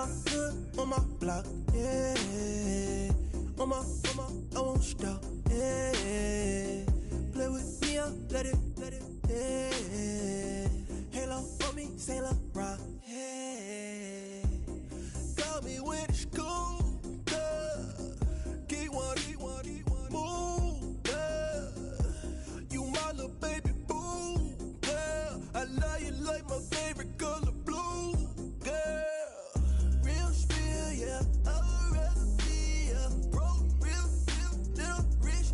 my hood, on my block, yeah. On my, I won't stop, yeah. Play with me, I'll let it, yeah. Halo on me, Sailor Rock, yeah. Got me when it's cool, yeah. Keep one, move, yeah. You my little baby boo, yeah. I love you like my favorite color blue, yeah. Real spill, yeah. I'd rather be a broke, real, little rich.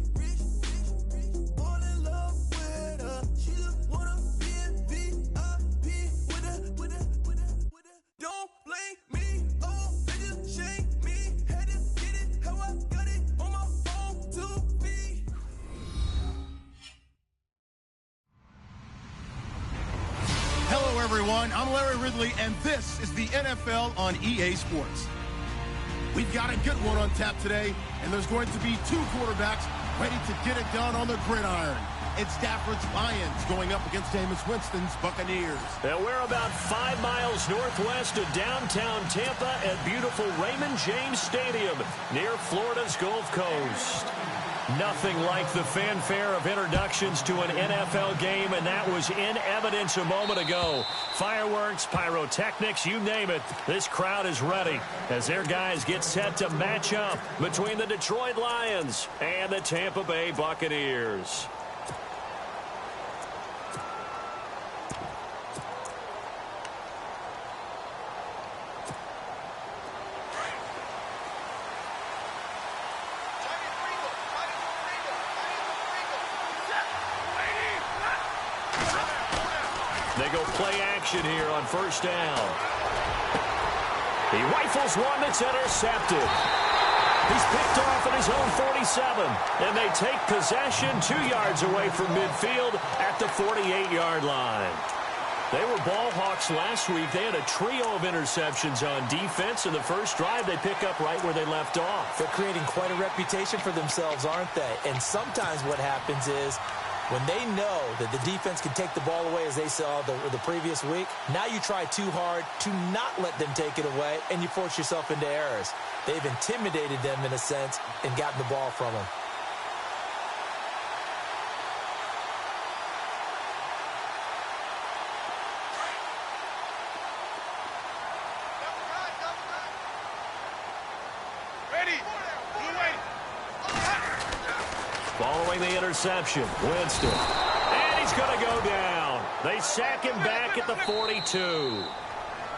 Fall in love with her. She just wanna be in VIP with her. Don't blame me, oh, they just shame me. Had to get it how I got it on my own 2 feet. Hello, everyone. I'm Larry Ridley, and this is the NFL on EA Sports. We've got a good one on tap today, and there's going to be 2 quarterbacks ready to get it done on the gridiron. It's Stafford's Lions going up against Jameis Winston's Buccaneers. And we're about 5 miles northwest of downtown Tampa at beautiful Raymond James Stadium near Florida's Gulf Coast. Nothing like the fanfare of introductions to an NFL game, and that was in evidence a moment ago. Fireworks, pyrotechnics, you name it. This crowd is ready as their guys get set to match up between the Detroit Lions and the Tampa Bay Buccaneers. They go play action here on first down. He rifles one that's intercepted. He's picked off at his own 47. And they take possession 2 yards away from midfield at the 48-yard line. They were ball hawks last week. They had a trio of interceptions on defense. In the first drive, they pick up right where they left off. They're creating quite a reputation for themselves, aren't they? And sometimes what happens is, when they know that the defense can take the ball away, as they saw the previous week, now you try too hard to not let them take it away, and you force yourself into errors. They've intimidated them, in a sense, and gotten the ball from them. Following the interception, Winston. And he's going to go down. They sack him back at the 42.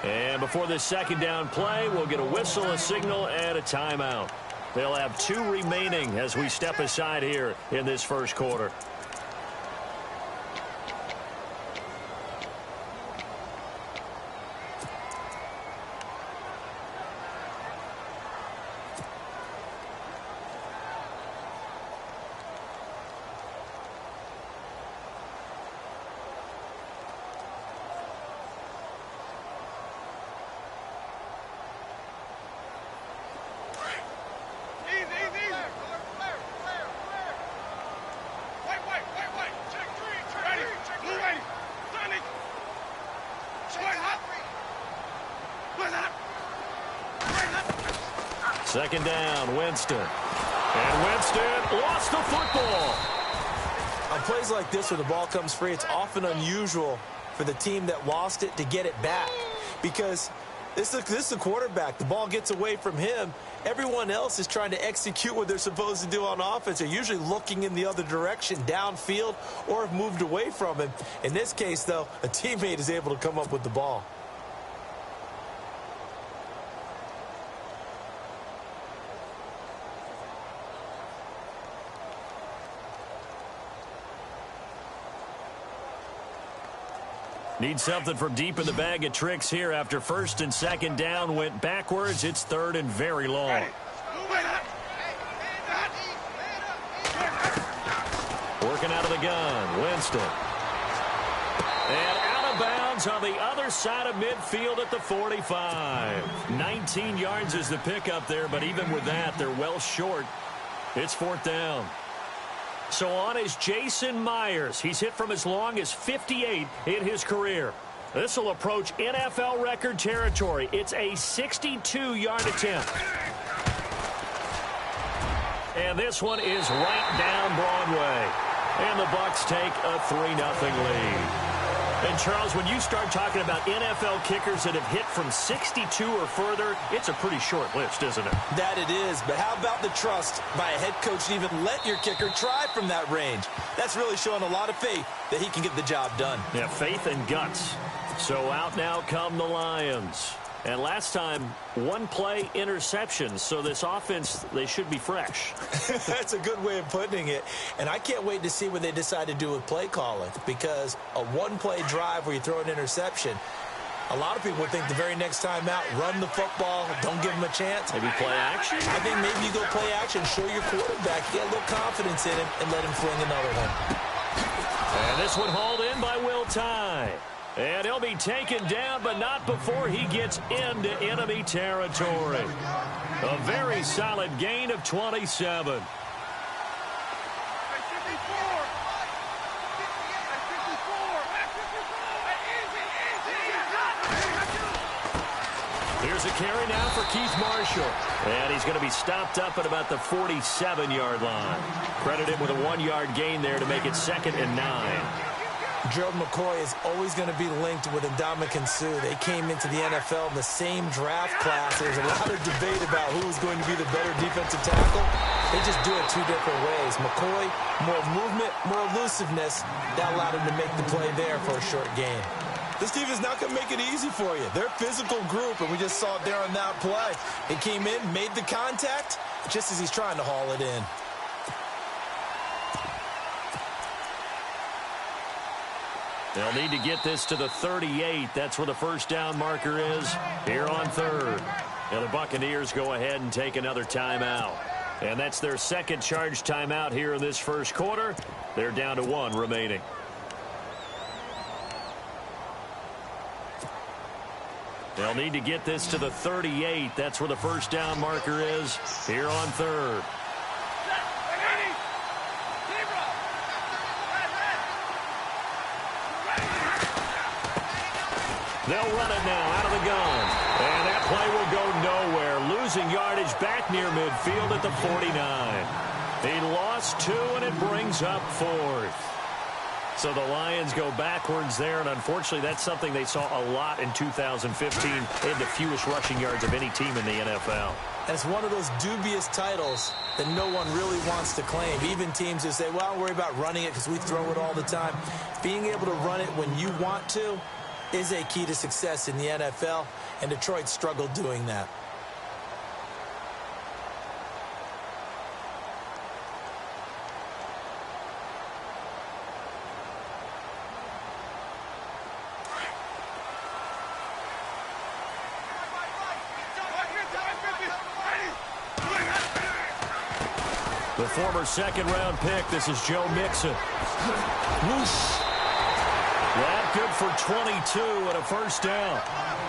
And before this second down play, we'll get a whistle, a signal, and a timeout. They'll have 2 remaining as we step aside here in this first quarter. Second down, Winston. And Winston lost the football. On plays like this where the ball comes free, it's often unusual for the team that lost it to get it back. Because this is the quarterback. The ball gets away from him. Everyone else is trying to execute what they're supposed to do on offense. They're usually looking in the other direction, downfield, or have moved away from him. In this case, though, a teammate is able to come up with the ball. Need something from deep in the bag of tricks here after first and second down went backwards. It's third and very long. Working out of the gun, Winston. And out of bounds on the other side of midfield at the 45. 19 yards is the pickup there, but even with that, they're well short. It's fourth down. So on is Jason Myers. He's hit from as long as 58 in his career. This will approach NFL record territory. It's a 62-yard attempt. And this one is right down Broadway. And the Bucs take a 3-0 lead. And, Charles, when you start talking about NFL kickers that have hit from 62 or further, it's a pretty short list, isn't it? That it is. But how about the trust by a head coach to even let your kicker try from that range? That's really showing a lot of faith that he can get the job done. Yeah, faith and guts. So out now come the Lions. And last time, one-play interceptions. So this offense, they should be fresh. That's a good way of putting it. And I can't wait to see what they decide to do with play calling. Because a one-play drive where you throw an interception, a lot of people think the very next time out, run the football, don't give them a chance. Maybe play action? I think maybe you go play action, show your quarterback, get a little confidence in him, and let him fling another one. And this one hauled in by Will Tye. And he'll be taken down, but not before he gets into enemy territory. A very solid gain of 27. Here's a carry now for Keith Marshall. And he's going to be stopped up at about the 47-yard line. Credit him with a 1-yard gain there to make it 2nd and 9. Gerald McCoy is always going to be linked with Ndamukong Suh. They came into the NFL in the same draft class. There's a lot of debate about who is going to be the better defensive tackle. They just do it two different ways. McCoy, more movement, more elusiveness. That allowed him to make the play there for a short gain. This team is not going to make it easy for you. They're a physical group, and we just saw it there on that play. He came in, made the contact, just as he's trying to haul it in. They'll need to get this to the 38. That's where the first down marker is here on 3rd. Now the Buccaneers go ahead and take another timeout. And that's their second charge timeout here in this first quarter. They're down to 1 remaining. They'll need to get this to the 38. That's where the first down marker is here on 3rd. They'll run it now out of the gun. And that play will go nowhere. Losing yardage back near midfield at the 49. He lost 2, and it brings up 4th. So the Lions go backwards there, and unfortunately that's something they saw a lot in 2015. They had the fewest rushing yards of any team in the NFL. And it's one of those dubious titles that no one really wants to claim. Even teams that say, well, don't worry about running it because we throw it all the time. Being able to run it when you want to is a key to success in the NFL, and Detroit struggled doing that. The former second-round pick, this is Joe Mixon. Whoosh. That good for 22 and a first down.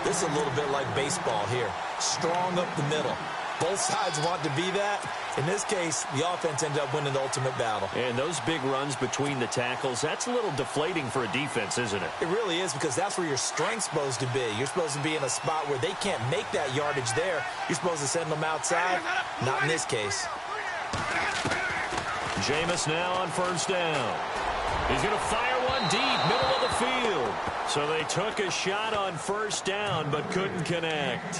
This is a little bit like baseball here. Strong up the middle. Both sides want to be that. In this case, the offense ended up winning the ultimate battle. And those big runs between the tackles, that's a little deflating for a defense, isn't it? It really is, because that's where your strength's supposed to be. You're supposed to be in a spot where they can't make that yardage there. You're supposed to send them outside. Not in this case. Jameis now on first down. He's going to fire one deep, middle of the field. So they took a shot on first down, but couldn't connect.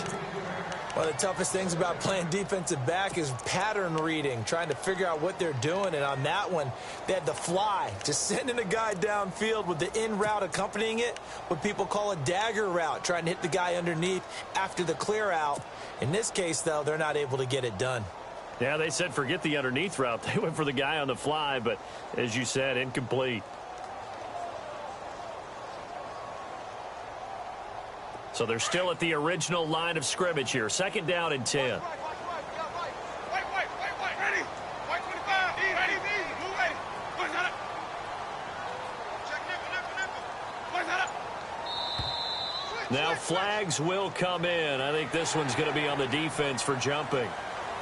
One of the toughest things about playing defensive back is pattern reading, trying to figure out what they're doing. And on that one, they had to fly, just sending a guy downfield with the in route accompanying it, what people call a dagger route, trying to hit the guy underneath after the clear out. In this case, though, they're not able to get it done. Yeah, they said forget the underneath route. They went for the guy on the fly, but as you said, incomplete. So they're still at the original line of scrimmage here. Second down and 10. Now flags will come in. I think this one's going to be on the defense for jumping.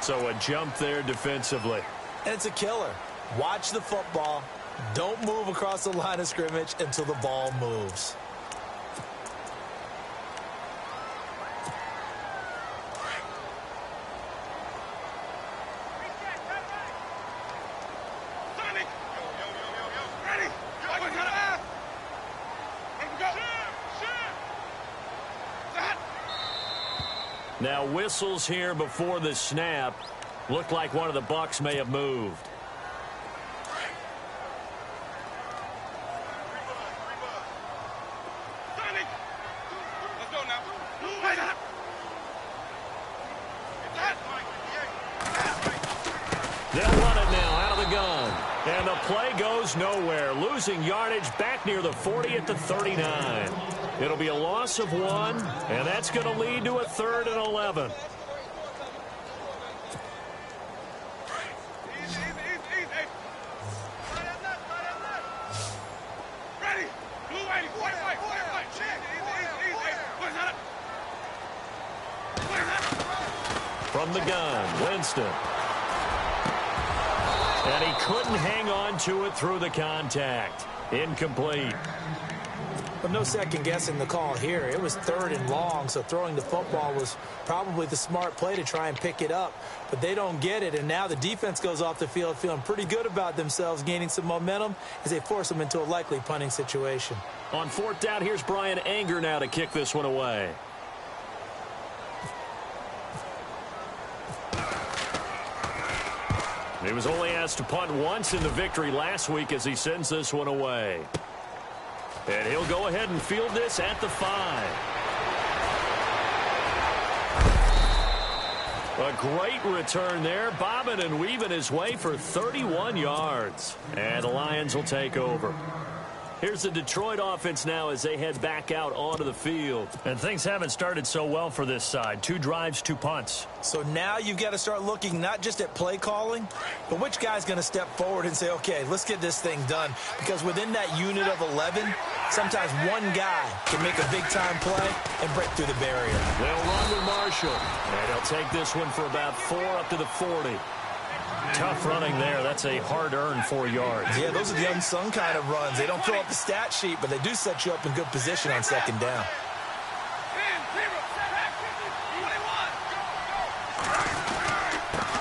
So a jump there defensively. And it's a killer. Watch the football. Don't move across the line of scrimmage until the ball moves. Now whistles here before the snap. Looked like one of the Bucs may have moved. They'll run it now out of the gun. And the play goes nowhere. Losing yardage back near the 40 at the 39. It'll be a loss of 1, and that's going to lead to a 3rd and 11. From the gun, Winston. And he couldn't hang on to it through the contact. Incomplete. But no second guessing the call here. It was 3rd and long, so throwing the football was probably the smart play to try and pick it up. But they don't get it, and now the defense goes off the field feeling pretty good about themselves, gaining some momentum as they force them into a likely punting situation. On 4th down, here's Brian Anger now to kick this one away. He was only asked to punt once in the victory last week as he sends this one away. And he'll go ahead and field this at the 5. A great return there, bobbing and weaving his way for 31 yards. And the Lions will take over. Here's the Detroit offense now as they head back out onto the field. And things haven't started so well for this side. 2 drives, 2 punts. So now you've got to start looking not just at play calling, but which guy's going to step forward and say, okay, let's get this thing done. Because within that unit of 11, sometimes one guy can make a big-time play and break through the barrier. They'll run with Marshall. And he'll take this one for about 4 up to the 40. Tough running there. That's a hard-earned 4 yards. Yeah, those are the unsung kind of runs. They don't fill up the stat sheet, but they do set you up in good position on 2nd down.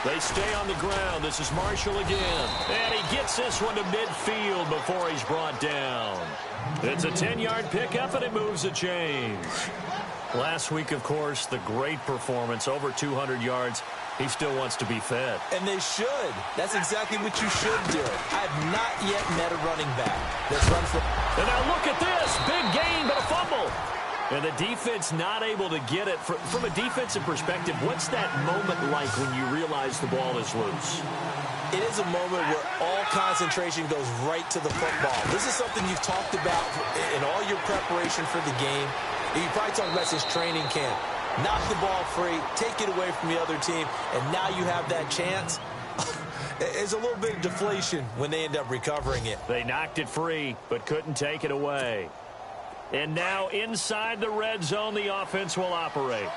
They stay on the ground. This is Marshall again. And he gets this one to midfield before he's brought down. It's a 10-yard pickup, and it moves the chains. Last week, of course, the great performance, over 200 yards. He still wants to be fed. And they should. That's exactly what you should do. I have not yet met a running back that's run for... And now look at this. Big gain, but a fumble. And the defense not able to get it. From a defensive perspective, what's that moment like when you realize the ball is loose? It is a moment where all concentration goes right to the football. This is something you've talked about in all your preparation for the game. You probably talked about this training camp. Knock the ball free, take it away from the other team, and now you have that chance. It's a little bit of deflation when they end up recovering it. They knocked it free, but couldn't take it away. And now inside the red zone, the offense will operate.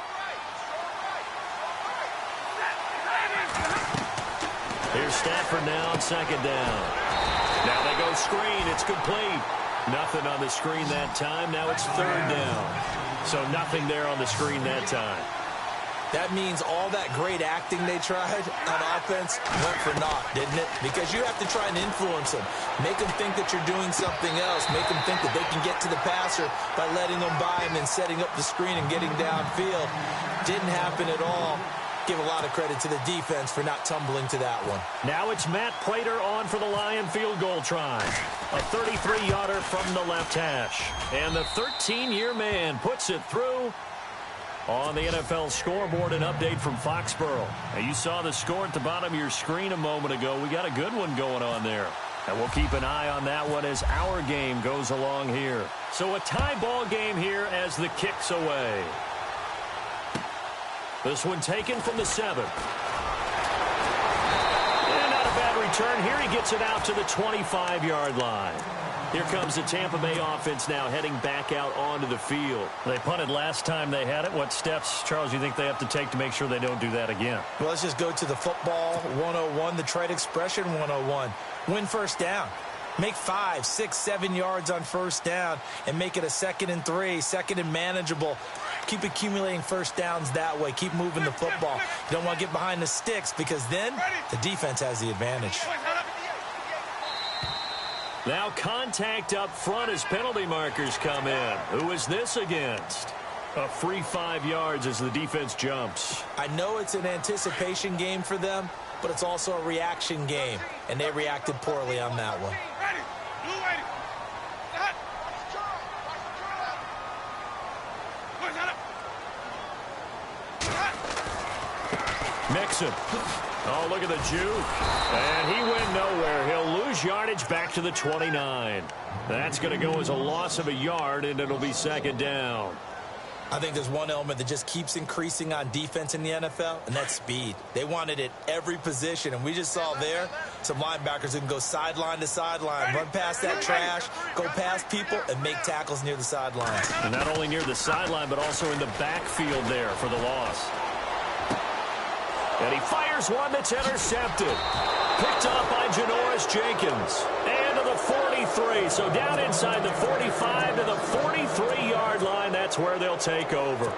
Here's Stafford now on 2nd down. Now they go screen. It's complete. Nothing on the screen that time. Now it's 3rd down. So nothing there on the screen that time. That means all that great acting they tried on offense went for naught, didn't it? Because you have to try and influence them. Make them think that you're doing something else. Make them think that they can get to the passer by letting them by him and setting up the screen and getting downfield. Didn't happen at all. Give a lot of credit to the defense for not tumbling to that one. Now it's Matt Prater on for the Lion field goal try. A 33-yarder from the left hash. And the 13-year man puts it through. On the NFL scoreboard, an update from Foxborough. Now, you saw the score at the bottom of your screen a moment ago. We got a good one going on there. And we'll keep an eye on that one as our game goes along here. So a tie ball game here as the kick's away. This one taken from the 7. And not a bad return here. He gets it out to the 25-yard line. Here comes the Tampa Bay offense now heading back out onto the field. They punted last time they had it. What steps, Charles, you think they have to take to make sure they don't do that again? Well, let's just go to the football 101, the trade expression 101. Win 1st down. Make 5, 6, 7 yards on 1st down and make it a 2nd and 3, 2nd and manageable. Keep accumulating 1st downs that way. Keep moving the football. You don't want to get behind the sticks because then the defense has the advantage. Now contact up front as penalty markers come in. Who is this against? A free 5 yards as the defense jumps. I know it's an anticipation game for them, but it's also a reaction game, and they reacted poorly on that one. Mixon. Oh, look at the juke. And he went nowhere. He'll lose yardage back to the 29. That's going to go as a loss of a yard, and it'll be second down. I think there's one element that just keeps increasing on defense in the NFL, and that's speed. They want it at every position, and we just saw there some linebackers who can go sideline to sideline, run past that trash, go past people, and make tackles near the sideline. And not only near the sideline, but also in the backfield there for the loss. And he fires one that's intercepted. Picked off by Janoris Jenkins. And to the 43. So down inside the 45 to the 43-yard line. That's where they'll take over.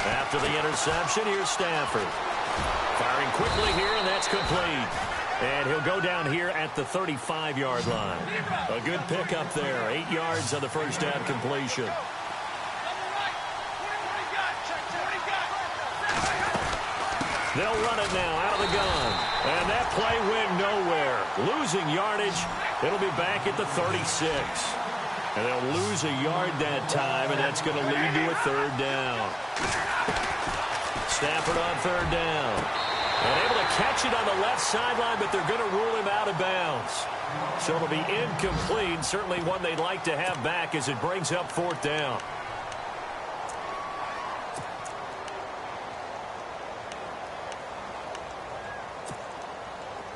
After the interception, here's Stafford. Firing quickly here, and that's complete. And he'll go down here at the 35-yard line. A good pickup there. 8 yards on the first down completion. They'll run it now out of the gun. And that play went nowhere. Losing yardage. It'll be back at the 36. And they'll lose a yard that time, and that's going to lead to a third down. Stafford on third down. And able to catch it on the left sideline, but they're going to rule him out of bounds. So it'll be incomplete. Certainly one they'd like to have back as it brings up fourth down.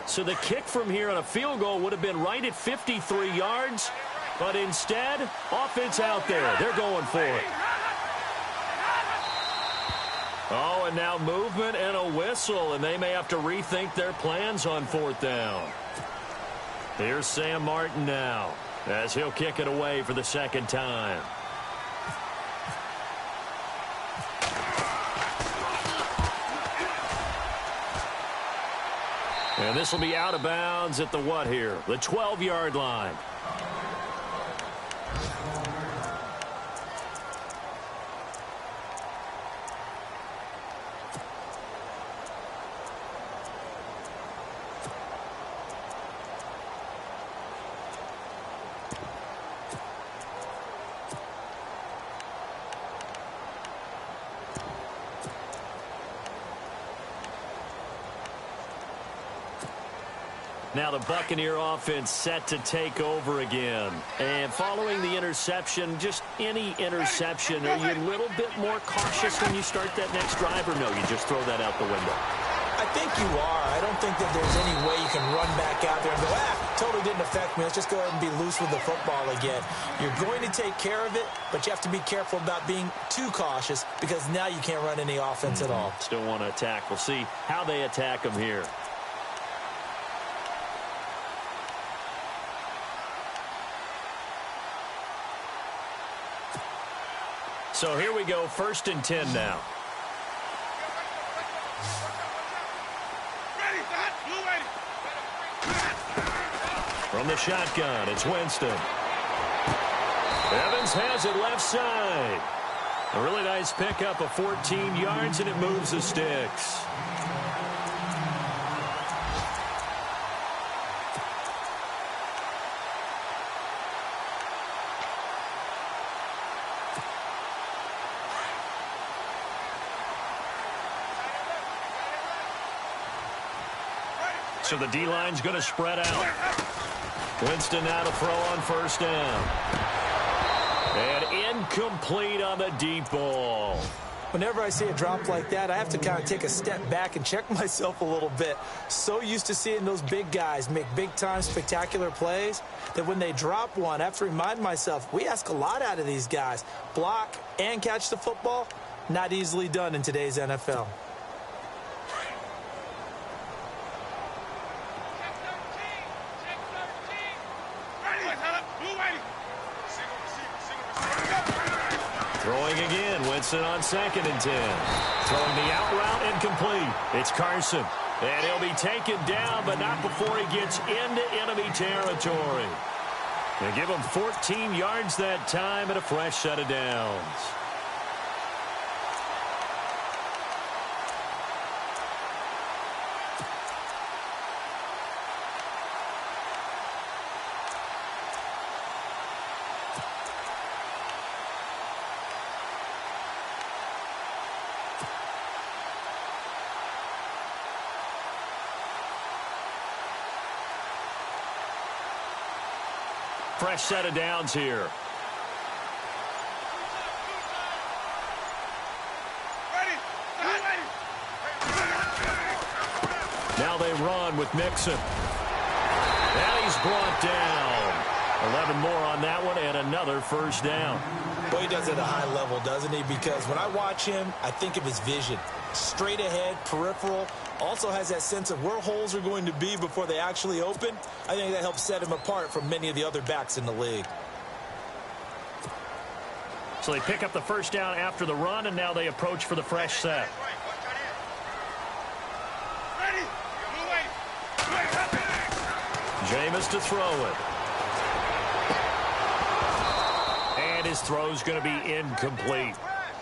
So the kick from here on a field goal would have been right at 53 yards. But instead, offense out there. They're going for it. Oh, and now movement and a whistle, and they may have to rethink their plans on fourth down. Here's Sam Martin now, as he'll kick it away for the second time. And this will be out of bounds at the what here? The 12-yard line. Now the Buccaneer offense set to take over again. And following the interception, just any interception, are you a little bit more cautious when you start that next drive, or no, you just throw that out the window? I think you are. I don't think that there's any way you can run back out there and go, totally didn't affect me. Let's just go ahead and be loose with the football again. You're going to take care of it, but you have to be careful about being too cautious because now you can't run any offense at all. Still want to attack. We'll see how they attack them here. So here we go, 1st and 10 now. From the shotgun, it's Winston. Evans has it left side. A really nice pickup of 14 yards, and it moves the sticks. So the D-line's going to spread out. Winston now to throw on first down. And incomplete on the deep ball. Whenever I see a drop like that, I have to kind of take a step back and check myself a little bit. So used to seeing those big guys make big-time spectacular plays that when they drop one, I have to remind myself, we ask a lot out of these guys. Block and catch the football, not easily done in today's NFL. Throwing again, Winston on 2nd and 10. Throwing the out route incomplete. It's Carson. And he'll be taken down, but not before he gets into enemy territory. They give him 14 yards that time and a fresh set of downs. Fresh set of downs here. Now they run with Mixon. And he's brought down. 11 more on that one and another first down. Well, he does it at a high level, doesn't he? Because when I watch him, I think of his vision. Straight ahead, peripheral. Also has that sense of where holes are going to be before they actually open. I think that helps set him apart from many of the other backs in the league. So they pick up the first down after the run, and now they approach for the fresh set. Jameis to throw it. And his throw's going to be incomplete.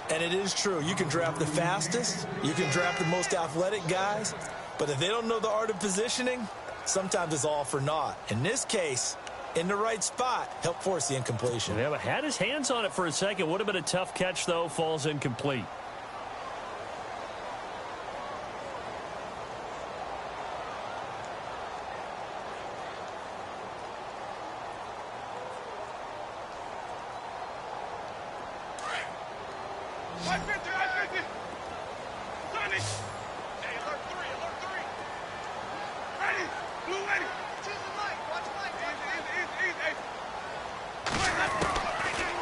And it is true. You can draft the fastest. You can draft the most athletic guys. But if they don't know the art of positioning, sometimes it's all for naught. In this case, in the right spot, help force the incompletion. Yeah, but had his hands on it for a second. Would have been a tough catch, though. Falls incomplete.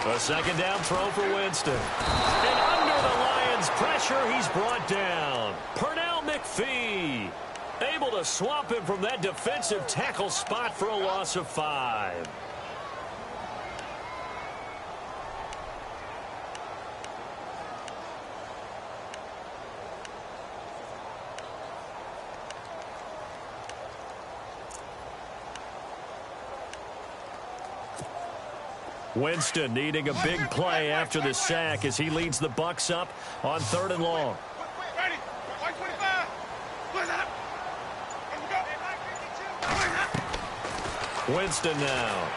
A second down throw for Winston. And under the Lions' pressure, he's brought down. Pernell McPhee able to swamp him from that defensive tackle spot for a loss of 5. Winston needing a big play after the sack as he leads the Bucs up on 3rd and long. Winston now.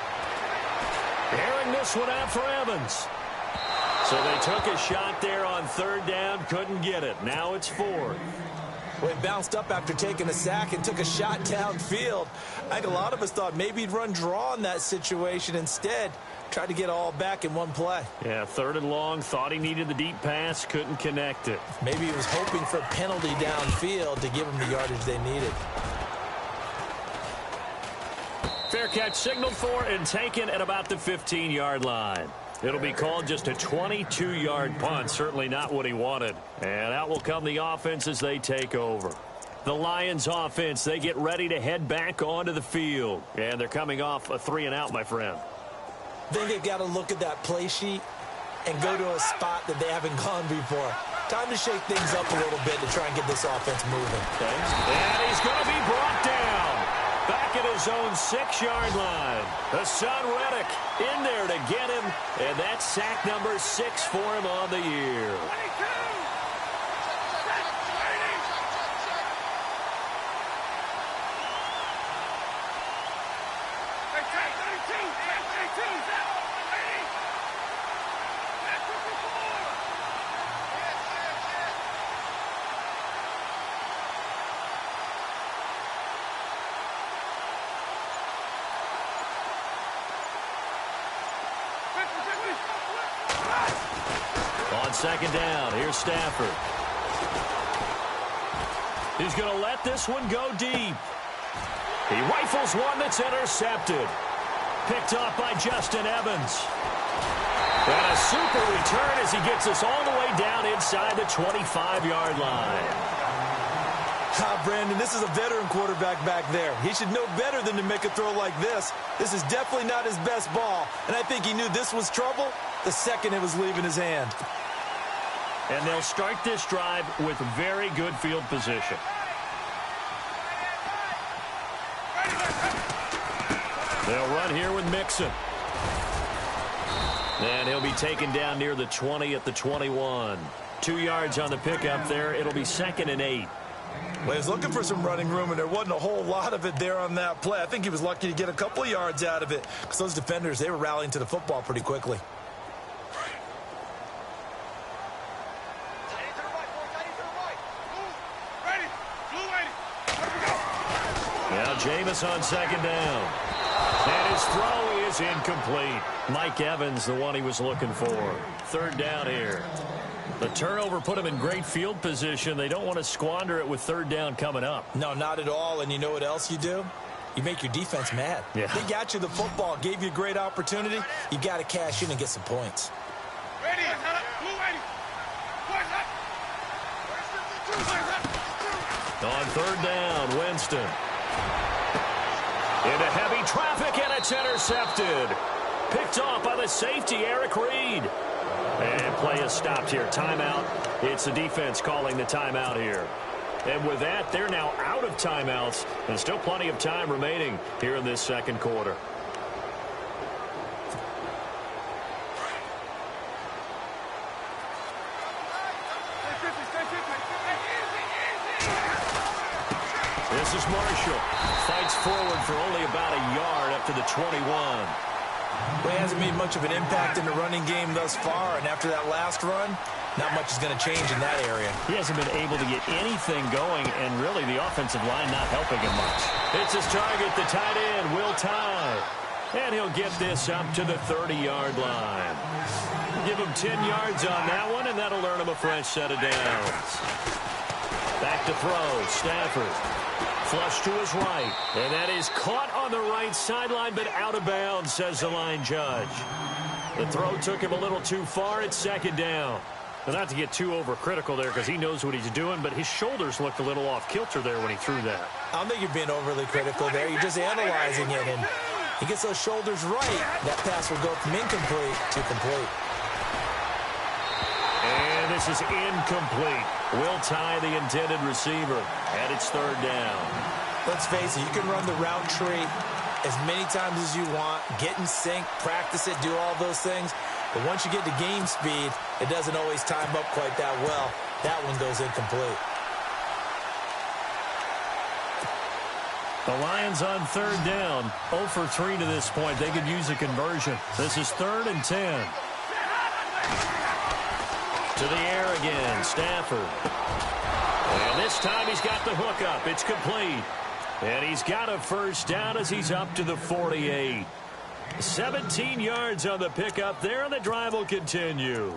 Airing this one out for Evans. So they took a shot there on 3rd down, couldn't get it. Now it's 4th. Well, he bounced up after taking a sack and took a shot downfield. I think a lot of us thought maybe he'd run draw in that situation. Instead, tried to get all back in one play. Yeah, 3rd and long, thought he needed the deep pass, couldn't connect it. Maybe he was hoping for a penalty downfield to give him the yardage they needed. Fair catch signaled for and taken at about the 15-yard line. It'll be called just a 22-yard punt, certainly not what he wanted. And out will come the offense as they take over. The Lions offense, they get ready to head back onto the field. And they're coming off a 3-and-out, my friend. I think they've got to look at that play sheet and go to a spot that they haven't gone before. Time to shake things up a little bit to try and get this offense moving. Okay. And he's going to be brought down. Back at his own 6-yard line. Hassan Reddick in there to get him. And that's sack number 6 for him on the year. second down. Here's Stafford. He's going to let this one go deep. He rifles one that's intercepted. Picked off by Justin Evans. And a super return as he gets us all the way down inside the 25-yard line. Brandon, this is a veteran quarterback back there. He should know better than to make a throw like this. This is definitely not his best ball, and I think he knew this was trouble the second it was leaving his hand. And they'll start this drive with very good field position. They'll run here with Mixon. And he'll be taken down near the 20 at the 21. 2 yards on the pickup there. It'll be 2nd and 8. Well, he was looking for some running room, and there wasn't a whole lot of it there on that play. I think he was lucky to get a couple of yards out of it because those defenders, they were rallying to the football pretty quickly. Now Jameis on 2nd down. And his throw is incomplete. Mike Evans, the one he was looking for. 3rd down here. The turnover put him in great field position. They don't want to squander it with 3rd down coming up. No, not at all. And you know what else you do? You make your defense mad. Yeah. They got you the football, gave you a great opportunity. You got to cash in and get some points. Ready. On 3rd down, Winston. Into heavy traffic, and it's intercepted. Picked off by the safety, Eric Reed. And play is stopped here. Timeout. It's the defense calling the timeout here. And with that, they're now out of timeouts. And still plenty of time remaining here in this 2nd quarter. This is Marshall. Fights forward for only about a yard up to the 21. Well, he hasn't made much of an impact in the running game thus far, and after that last run, not much is going to change in that area. He hasn't been able to get anything going, and really the offensive line not helping him much. It's his target, the tight end, Will Tye. And he'll get this up to the 30-yard line. Give him 10 yards on that one, and that'll earn him a fresh set of downs. Back to throw, Stafford. Flush to his right, and that is caught on the right sideline, but out of bounds, says the line judge. The throw took him a little too far. It's 2nd down. But not to get too overcritical there because he knows what he's doing, but his shoulders looked a little off kilter there when he threw that. I don't think you're being overly critical there. You're just analyzing it, and he gets those shoulders right. That pass will go from incomplete to complete. And this is incomplete. Will Tye the intended receiver, and it's 3rd down. Let's face it, you can run the route tree as many times as you want, get in sync, practice it, do all those things. But once you get to game speed, it doesn't always time up quite that well. That one goes incomplete. The Lions on 3rd down, 0 for 3 to this point. They could use a conversion. This is 3rd and 10. To the air again, Stafford. And this time he's got the hook up. It's complete. And he's got a 1st down as he's up to the 48. 17 yards on the pickup there, and the drive will continue.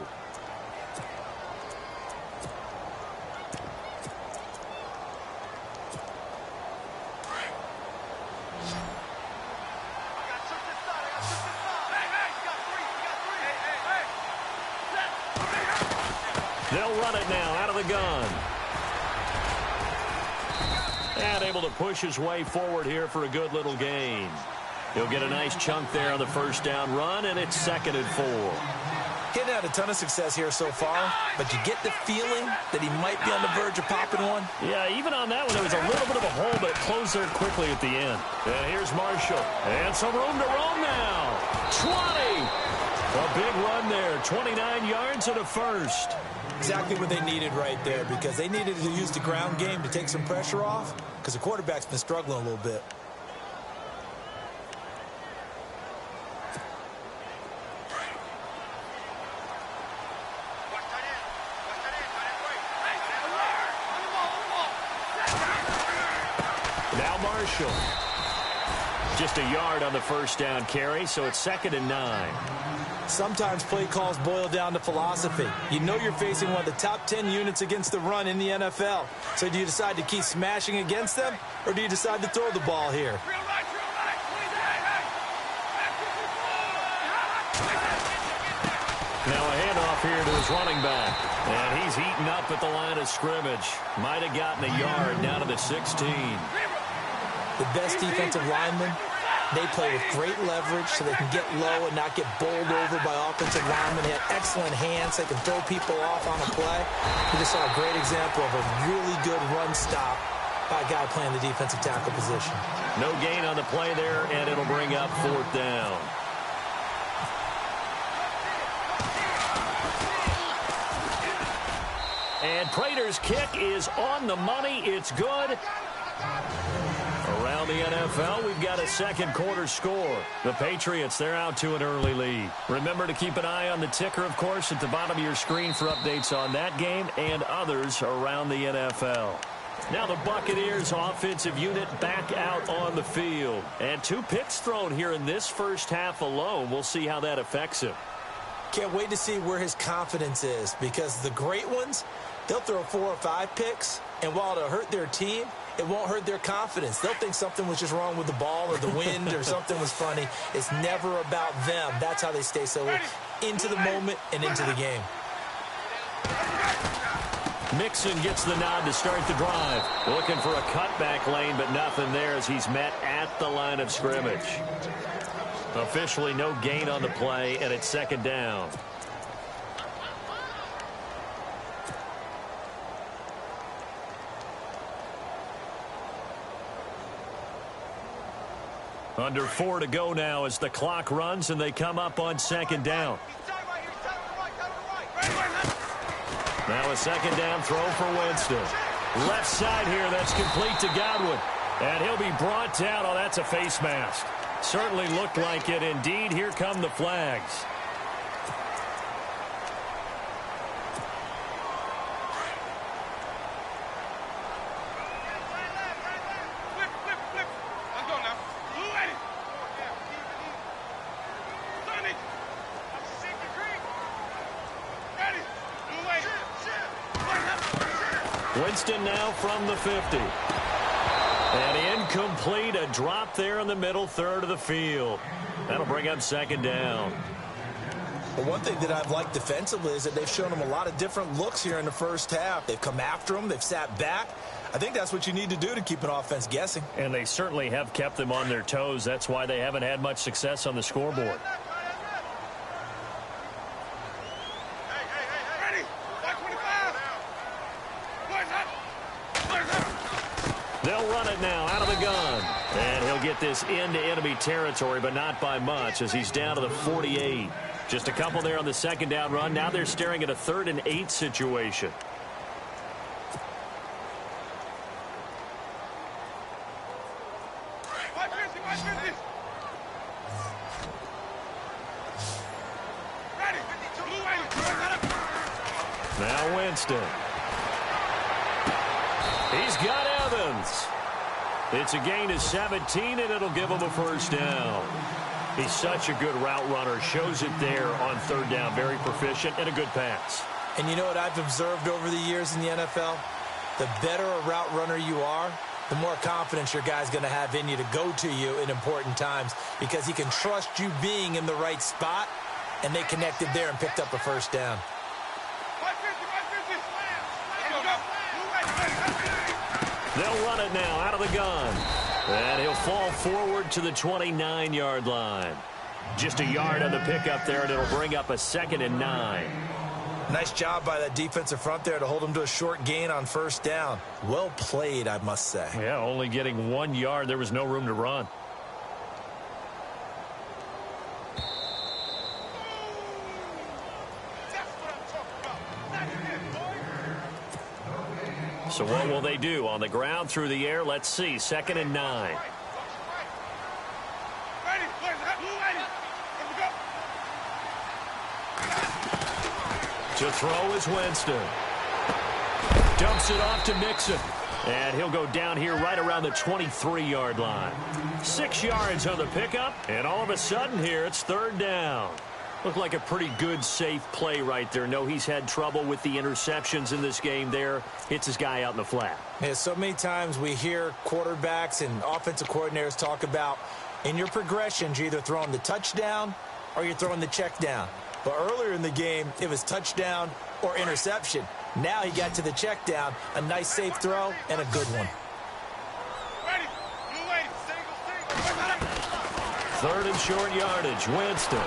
They'll run it now out of the gun. And able to push his way forward here for a good little gain. He'll get a nice chunk there on the 1st down run, and it's 2nd and 4. Getting had a ton of success here so far, but you get the feeling that he might be on the verge of popping one. Yeah, even on that one, there was a little bit of a hole, but it closed there quickly at the end. And here's Marshall. And some room to roam now. 20! A big run there. 29 yards and a 1st. Exactly what they needed right there, because they needed to use the ground game to take some pressure off, because the quarterback's been struggling a little bit. Now Marshall. Just a yard on the 1st down carry, so it's 2nd and 9. Sometimes play calls boil down to philosophy. You know you're facing one of the top 10 units against the run in the NFL. So do you decide to keep smashing against them, or do you decide to throw the ball here? Now a handoff here to his running back. And he's eaten up at the line of scrimmage. Might have gotten a yard down to the 16. The best defensive linemen, they play with great leverage so they can get low and not get bowled over by offensive linemen. They have excellent hands. They can throw people off on a play. We just saw a great example of a really good run stop by a guy playing the defensive tackle position. No gain on the play there, and it'll bring up 4th down. And Prater's kick is on the money. It's good. Around the NFL, we've got a second quarter score. The Patriots, they're out to an early lead. Remember to keep an eye on the ticker, of course, at the bottom of your screen for updates on that game and others around the NFL. Now the Buccaneers offensive unit back out on the field. And 2 picks thrown here in this first half alone. We'll see how that affects him. Can't wait to see where his confidence is, because the great ones, they'll throw 4 or 5 picks, and while it'll hurt their team, it won't hurt their confidence. They'll think something was just wrong with the ball or the wind or something was funny. It's never about them. That's how they stay so into the moment and into the game. Mixon gets the nod to start the drive. Looking for a cutback lane, but nothing there as he's met at the line of scrimmage. Officially no gain on the play, and it's 2nd down. Under 4 to go now as the clock runs and they come up on 2nd down. Now a 2nd down throw for Winston. Left side here, that's complete to Godwin. And he'll be brought down. Oh, that's a face mask. Certainly looked like it. Indeed, here come the flags. Winston now from the 50. And incomplete, a drop there in the middle third of the field. That'll bring up 2nd down. Well, one thing that I've liked defensively is that they've shown him a lot of different looks here in the first half. They've come after him. They've sat back. I think that's what you need to do to keep an offense guessing. And they certainly have kept them on their toes. That's why they haven't had much success on the scoreboard. They'll run it now out of the gun. And he'll get this into enemy territory, but not by much as he's down to the 48. Just a couple there on the 2nd down run. Now they're staring at a 3rd and 8 situation. Now Winston. He's got Evans. It's a gain of 17, and it'll give him a 1st down. He's such a good route runner. Shows it there on 3rd down. Very proficient and a good pass. And you know what I've observed over the years in the NFL? The better a route runner you are, the more confidence your guy's going to have in you to go to you in important times, because he can trust you being in the right spot, and they connected there and picked up a 1st down. They'll run it now out of the gun. And he'll fall forward to the 29-yard line. Just a yard on the pickup there, and it'll bring up a 2nd and 9. Nice job by that defensive front there to hold him to a short gain on 1st down. Well played, I must say. Yeah, only getting 1 yard. There was no room to run. So what will they do? On the ground, through the air, let's see. 2nd and 9. To throw is Winston. Dumps it off to Mixon. And he'll go down here right around the 23-yard line. 6 yards on the pickup, and all of a sudden here it's 3rd down. Looked like a pretty good, safe play right there. No, he's had trouble with the interceptions in this game there. Hits his guy out in the flat. Yeah, so many times we hear quarterbacks and offensive coordinators talk about in your progressions, you're either throwing the touchdown or you're throwing the check down. But earlier in the game, it was touchdown or interception. Now he got to the check down, a nice safe throw, and a good one. Third and short yardage, Winston.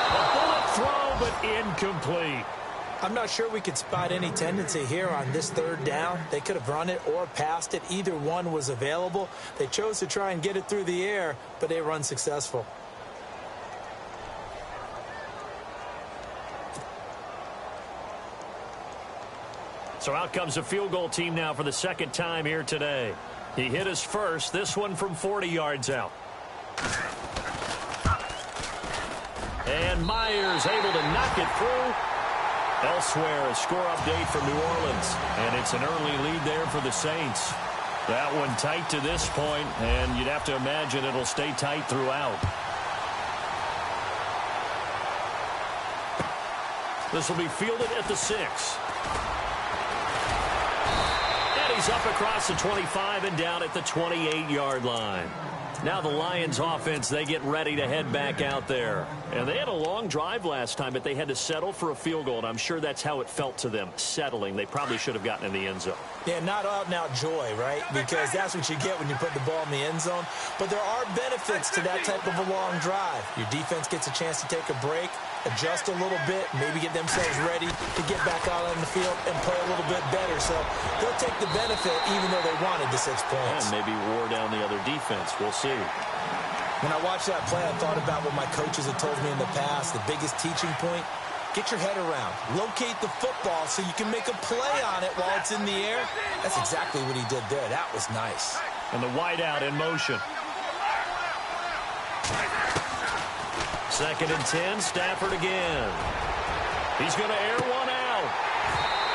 A bullet throw, but incomplete. I'm not sure we could spot any tendency here on this third down. They could have run it or passed it. Either one was available. They chose to try and get it through the air, but they were unsuccessful. So out comes a field goal team now for the second time here today. He hit his first, this one from 40 yards out. And Myers able to knock it through. Elsewhere, a score update from New Orleans. And it's an early lead there for the Saints. That one tight to this point, and you'd have to imagine it'll stay tight throughout. This will be fielded at the 6. He's up across the 25 and down at the 28-yard line. Now the Lions offense, they get ready to head back out there. And they had a long drive last time, but they had to settle for a field goal, and I'm sure that's how it felt to them, settling. They probably should have gotten in the end zone. Yeah, not out-and-out joy, right? Because that's what you get when you put the ball in the end zone. But there are benefits to that type of a long drive. Your defense gets a chance to take a break, adjust a little bit, maybe get themselves ready to get back out on the field and play a little bit better. So they'll take the benefit even though they wanted the 6 points. And maybe wore down the other defense. We'll see. When I watched that play, I thought about what my coaches had told me in the past. The biggest teaching point, get your head around. Locate the football so you can make a play on it while it's in the air. That's exactly what he did there. That was nice. And the wideout in motion. Second and 10, Stafford again. He's going to air one out.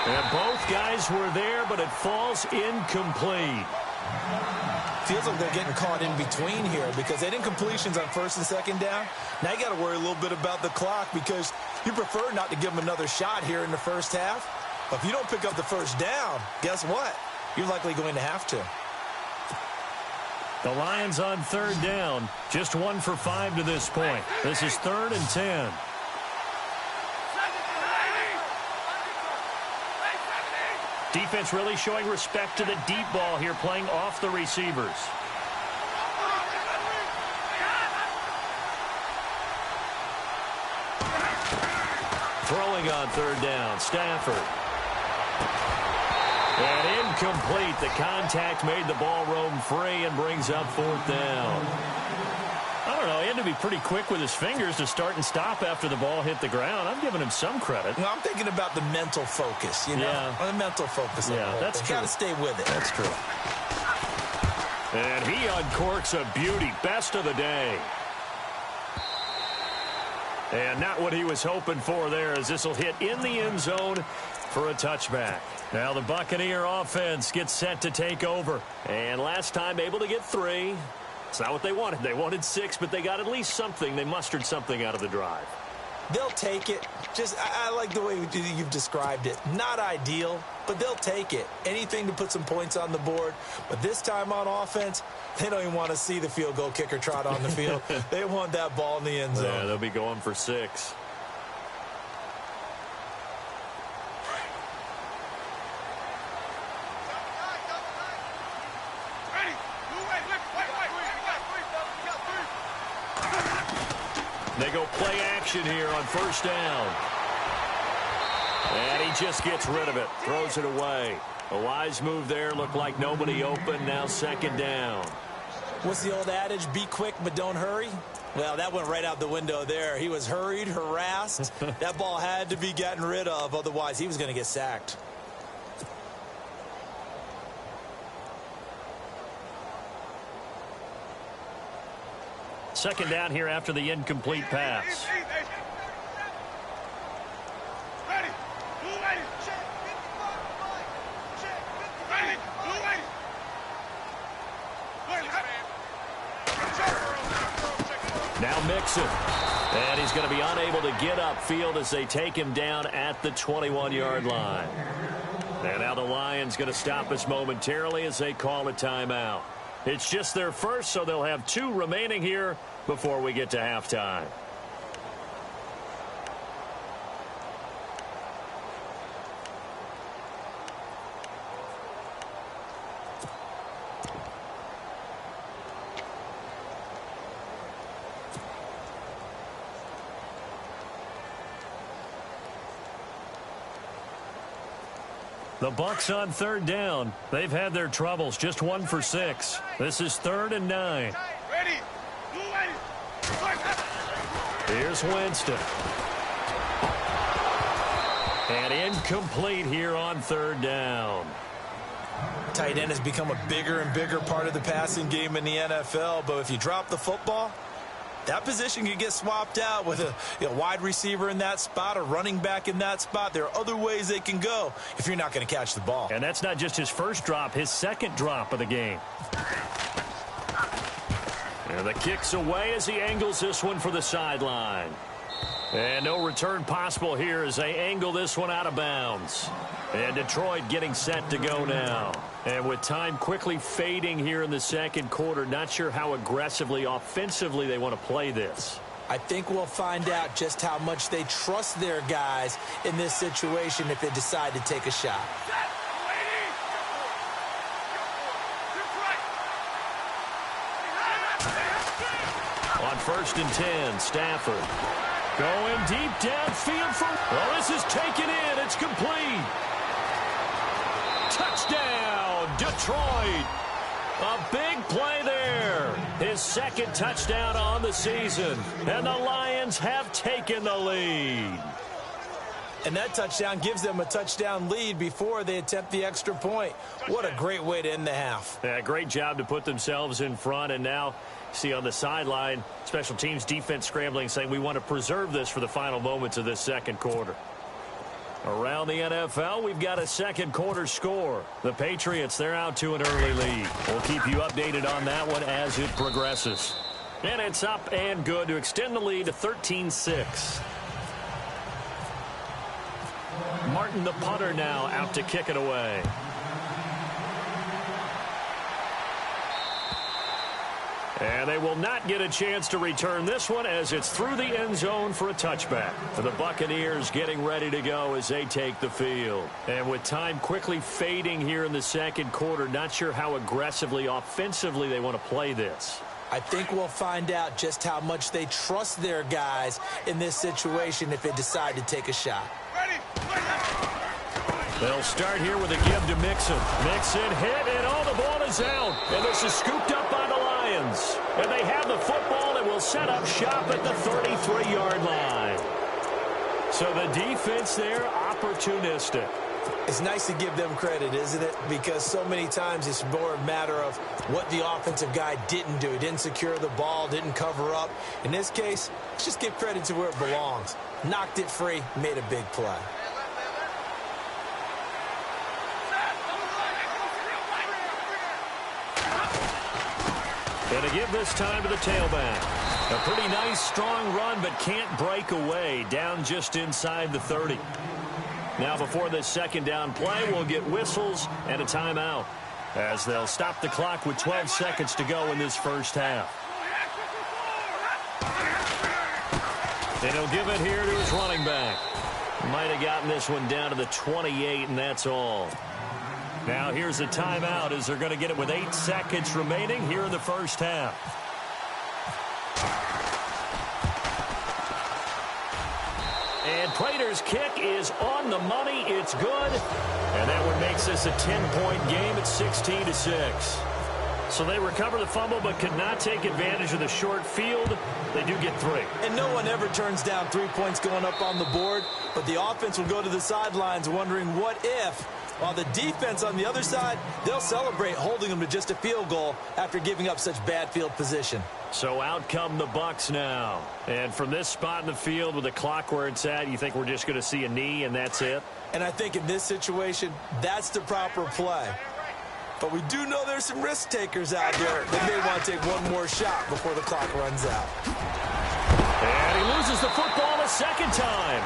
And both guys were there, but it falls incomplete. Feels like they're getting caught in between here because they didn't completions on first and second down. Now you got to worry a little bit about the clock because you prefer not to give them another shot here in the first half. But if you don't pick up the first down, guess what? You're likely going to have to. The Lions on third down, just 1 for 5 to this point. This is 3rd and 10. Defense really showing respect to the deep ball here, playing off the receivers. Throwing on third down, Stafford. And incomplete. The contact made the ball roam free and brings up 4th down. I don't know. He had to be pretty quick with his fingers to start and stop after the ball hit the ground. I'm giving him some credit. Well, I'm thinking about the mental focus, you know? Yeah. The mental focus. Yeah, that's true. Got to stay with it. That's true. And he uncorks a beauty. Best of the day. And not what he was hoping for there, as this will hit in the end zone for a touchback. Now the Buccaneer offense gets set to take over. And last time able to get 3. It's not what they wanted. They wanted 6, but they got at least something. They mustered something out of the drive. They'll take it. I like the way you've described it. Not ideal, but they'll take it. Anything to put some points on the board. But this time on offense, they don't even want to see the field goal kicker trot on the field. They want that ball in the end zone. Yeah, they'll be going for 6. They go play action here on first down. And he just gets rid of it. Throws it away. A wise move there. Looked like nobody open. Now second down. What's the old adage? Be quick, but don't hurry. Well, that went right out the window there. He was hurried, harassed. That ball had to be gotten rid of. Otherwise, he was going to get sacked. Second down here after the incomplete pass. Now Mixon. And he's going to be unable to get upfield as they take him down at the 21-yard line. And now the Lions going to stop us momentarily as they call a timeout. It's just their first, so they'll have 2 remaining here before we get to halftime. The Bucs on 3rd down. They've had their troubles, just 1 for 6. This is 3rd and 9. Here's Winston. And incomplete here on 3rd down. Tight end has become a bigger and bigger part of the passing game in the NFL, but if you drop the football, that position can get swapped out with a wide receiver in that spot, a running back in that spot. There are other ways they can go if you're not going to catch the ball. And that's not just his first drop, his second drop of the game. And the kick's away as he angles this one for the sideline. And no return possible here as they angle this one out of bounds. And Detroit getting set to go now. And with time quickly fading here in the second quarter, not sure how aggressively, offensively they want to play this. I think we'll find out just how much they trust their guys in this situation if they decide to take a shot. On 1st and 10, Stafford. Going deep downfield for... Well, this is taken in. It's complete. Touchdown, Detroit. A big play there. His second touchdown on the season. And the Lions have taken the lead. And that touchdown gives them a touchdown lead before they attempt the extra point. What a great way to end the half. Yeah, great job to put themselves in front. And now, see on the sideline, special teams defense scrambling, saying we want to preserve this for the final moments of this second quarter. Around the NFL, we've got a second quarter score. The Patriots, they're out to an early lead. We'll keep you updated on that one as it progresses. And it's up and good to extend the lead to 13-6. Martin, the punter, now out to kick it away. And they will not get a chance to return this one as it's through the end zone for a touchback. The Buccaneers getting ready to go as they take the field. And with time quickly fading here in the second quarter, not sure how aggressively, offensively they want to play this. I think we'll find out just how much they trust their guys in this situation if they decide to take a shot. They'll start here with a give to Mixon. Mixon hit, and all the ball is out. And this is scooped up by the Lions. And they have the football and will set up shop at the 33-yard line. So the defense there, opportunistic. It's nice to give them credit, isn't it? Because so many times it's more a matter of what the offensive guy didn't do. He didn't secure the ball, didn't cover up. In this case, let's just give credit to where it belongs. Knocked it free, made a big play. And to give this time to the tailback. A pretty nice, strong run, but can't break away. Down just inside the 30. Now before this second down play, we'll get whistles and a timeout as they'll stop the clock with 12 seconds to go in this first half. And he'll give it here to his running back. Might have gotten this one down to the 28, and that's all. Now here's a timeout as they're going to get it with 8 seconds remaining here in the first half. And Prater's kick is on the money. It's good. And that one makes this a 10-point game at 16-6. So they recover the fumble but could not take advantage of the short field. They do get 3. And no one ever turns down 3 points going up on the board. But the offense will go to the sidelines wondering what if. While the defense on the other side, they'll celebrate holding them to just a field goal after giving up such bad field position. So out come the Bucs now. And from this spot in the field with the clock where it's at, you think we're just going to see a knee and that's it? And I think in this situation, that's the proper play. But we do know there's some risk takers out there that may want to take one more shot before the clock runs out. And he loses the football a second time.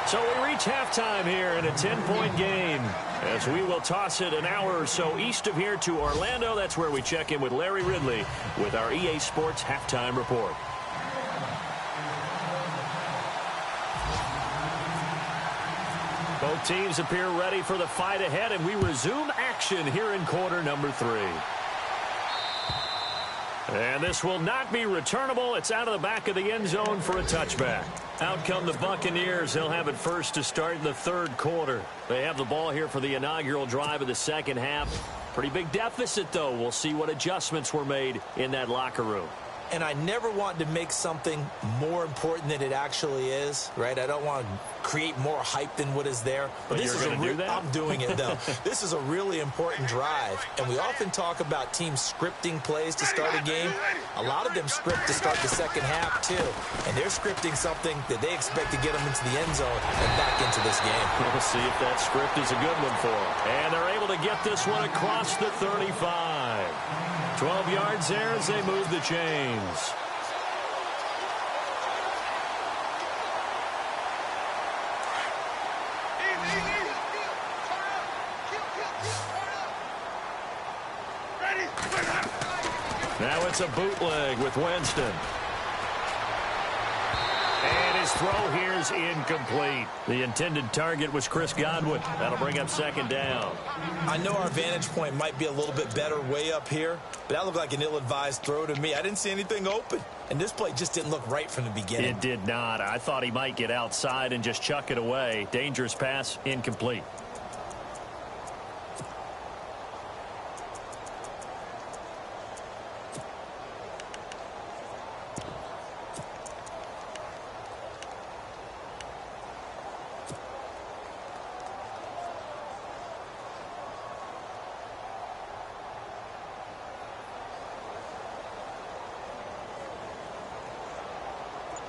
So we reach halftime here in a 10-point game as we will toss it an hour or so east of here to Orlando. That's where we check in with Larry Ridley with our EA Sports Halftime Report. Both teams appear ready for the fight ahead, and we resume action here in quarter number 3. And this will not be returnable. It's out of the back of the end zone for a touchback. Out come the Buccaneers. They'll have it first to start the third quarter. They have the ball here for the inaugural drive of the second half. Pretty big deficit, though. We'll see what adjustments were made in that locker room. And I never want to make something more important than it actually is, right? I don't want to create more hype than what is there. But this you're going to do that? I'm doing it, though. This is a really important drive. And we often talk about teams scripting plays to start a game. A lot of them script to start the second half, too. And they're scripting something that they expect to get them into the end zone and back into this game. We'll see if that script is a good one for them. And they're able to get this one across the 35. 12 yards there as they move the chains. Now it's a bootleg with Winston. And his throw here is incomplete. The intended target was Chris Godwin. That'll bring up second down. I know our vantage point might be a little bit better way up here, but that looked like an ill-advised throw to me. I didn't see anything open, and this play just didn't look right from the beginning. It did not. I thought he might get outside and just chuck it away. Dangerous pass, incomplete.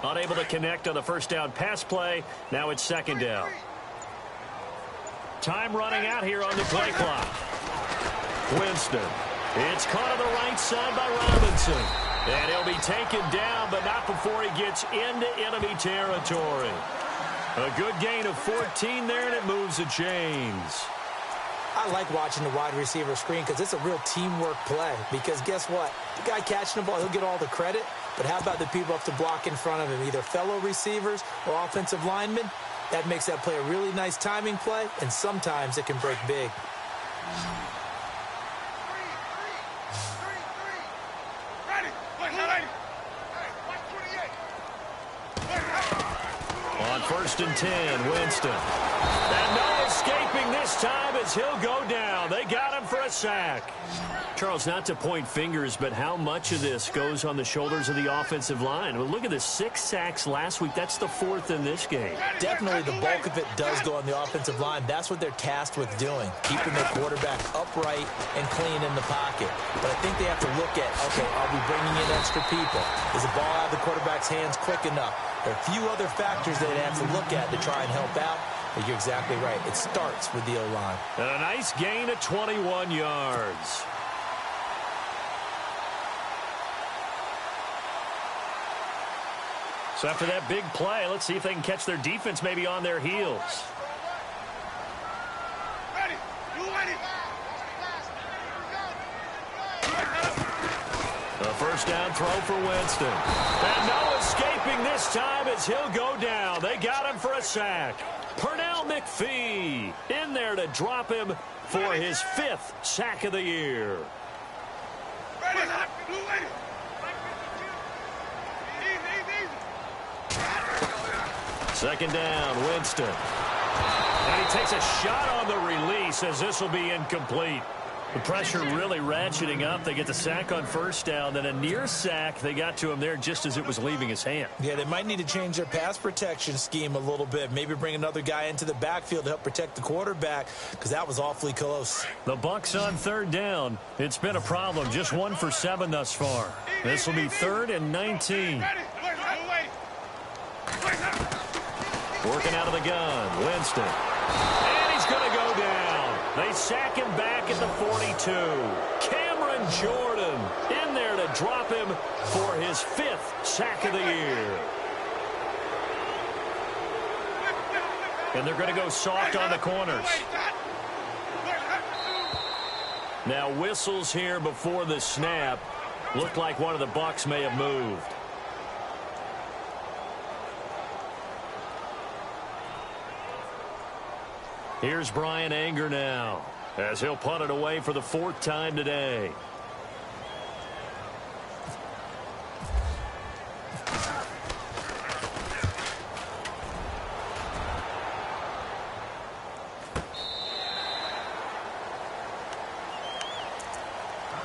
Unable to connect on the first down pass play. Now it's second down. Time running out here on the play clock. Winston. It's caught on the right side by Robinson. And he'll be taken down, but not before he gets into enemy territory. A good gain of 14 there, and it moves the chains. I like watching the wide receiver screen because it's a real teamwork play. Because guess what? The guy catching the ball, he'll get all the credit. But how about the people up to block in front of him, either fellow receivers or offensive linemen? That makes that play a really nice timing play, and sometimes it can break big. On 1st and 10, Winston. And no escaping this time as he'll go down. They got him for a sack. Charles, not to point fingers, but how much of this goes on the shoulders of the offensive line? Well, look at the 6 sacks last week. That's the 4th in this game. Definitely the bulk of it does go on the offensive line. That's what they're tasked with doing, keeping their quarterback upright and clean in the pocket. But I think they have to look at, okay, are we bringing in extra people? Is the ball out of the quarterback's hands quick enough? There are a few other factors they'd have to look at to try and help out. But you're exactly right. It starts with the O-line. And a nice gain of 21 yards. So after that big play, let's see if they can catch their defense maybe on their heels. A first down throw for Winston. And no escaping this time as he'll go down. They got him for a sack. Pernell McPhee in there to drop him for his 5th sack of the year. Second down, Winston. And he takes a shot on the release as this will be incomplete. The pressure really ratcheting up. They get the sack on first down, then a near sack. They got to him there just as it was leaving his hand. Yeah, they might need to change their pass protection scheme a little bit. Maybe bring another guy into the backfield to help protect the quarterback because that was awfully close. The Bucs on third down. It's been a problem. Just 1 for 7 thus far. This will be 3rd and 19. Working out of the gun, Winston. And he's going to go down. They sack him back at the 42. Cameron Jordan in there to drop him for his 5th sack of the year. And they're going to go soft on the corners. Now whistles here before the snap. Looked like one of the Bucs may have moved. Here's Brian Anger now, as he'll punt it away for the 4th time today.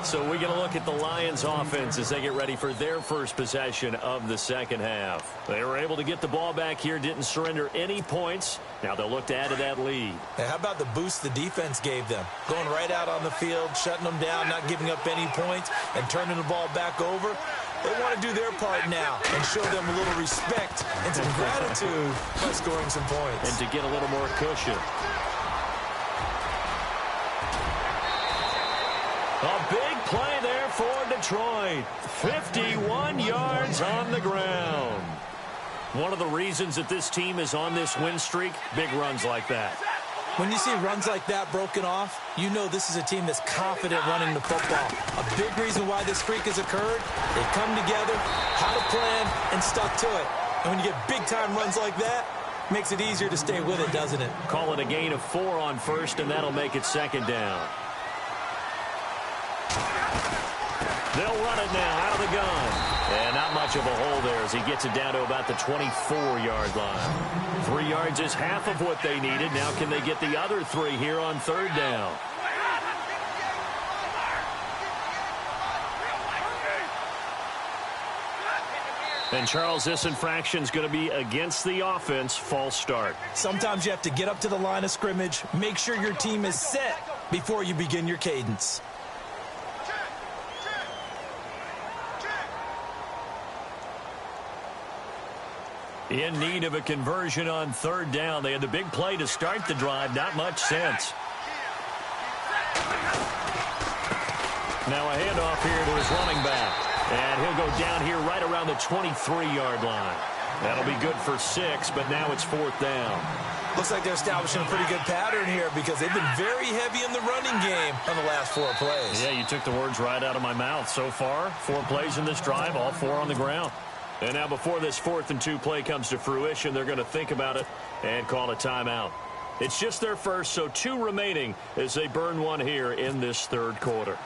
So we're going to look at the Lions offense as they get ready for their first possession of the second half. They were able to get the ball back here, didn't surrender any points. Now they'll look to add to that lead. Now, how about the boost the defense gave them? Going right out on the field, shutting them down, not giving up any points, and turning the ball back over. They want to do their part now and show them a little respect and some gratitude by scoring some points. And to get a little more cushion. A big play there for Detroit. 51 yards on the ground. One of the reasons that this team is on this win streak, big runs like that. When you see runs like that broken off, you know this is a team that's confident running the football. A big reason why this streak has occurred, they come together, had a plan, and stuck to it. And when you get big-time runs like that, it makes it easier to stay with it, doesn't it? Call it a gain of 4 on first, and that'll make it second down. They'll run it now out of the gun. And not much of a hole there as he gets it down to about the 24-yard line. 3 yards is half of what they needed. Now can they get the other 3 here on 3rd down? And Charles, this infraction's going to be against the offense. False start. Sometimes you have to get up to the line of scrimmage, make sure your team is set before you begin your cadence. In need of a conversion on 3rd down. They had the big play to start the drive. Not much sense. Now a handoff here to his running back. And he'll go down here right around the 23-yard line. That'll be good for 6, but now it's 4th down. Looks like they're establishing a pretty good pattern here because they've been very heavy in the running game on the last 4 plays. Yeah, you took the words right out of my mouth. So far, 4 plays in this drive, all 4 on the ground. And now before this 4th and 2 play comes to fruition, they're going to think about it and call a timeout. It's just their first, so 2 remaining as they burn 1 here in this 3rd quarter.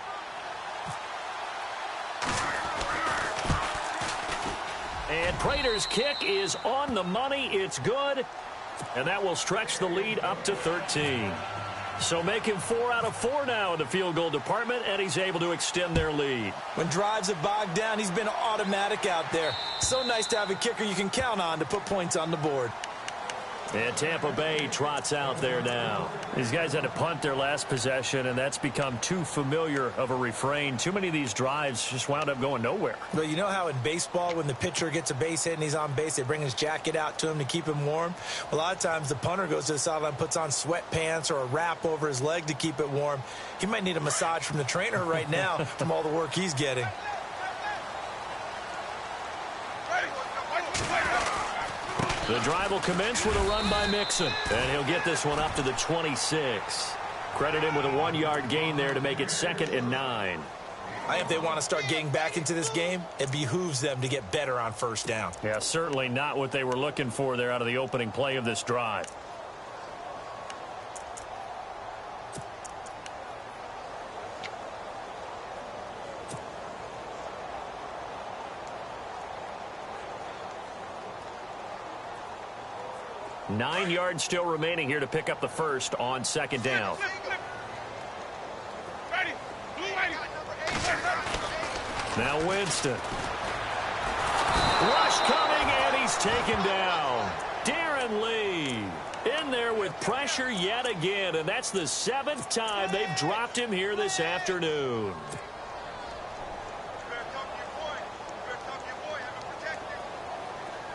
And Prater's kick is on the money. It's good. And that will stretch the lead up to 13. So making 4 out of 4 now in the field goal department, and he's able to extend their lead. When drives have bogged down, he's been automatic out there. So nice to have a kicker you can count on to put points on the board. And Tampa Bay trots out there now. These guys had to punt their last possession, and that's become too familiar of a refrain. Too many of these drives just wound up going nowhere. Well, you know how in baseball, when the pitcher gets a base hit and he's on base, they bring his jacket out to him to keep him warm? A lot of times the punter goes to the sideline, puts on sweatpants or a wrap over his leg to keep it warm. He might need a massage from the trainer right now from all the work he's getting. The drive will commence with a run by Mixon. And he'll get this one up to the 26. Credit him with a 1-yard gain there to make it 2nd and 9. I think if they want to start getting back into this game, it behooves them to get better on 1st down. Yeah, certainly not what they were looking for there out of the opening play of this drive. Nine yards still remaining here to pick up the first on 2nd down. Now Winston. Rush coming, and he's taken down. Darren Lee in there with pressure yet again, and that's the 7th time they've dropped him here this afternoon.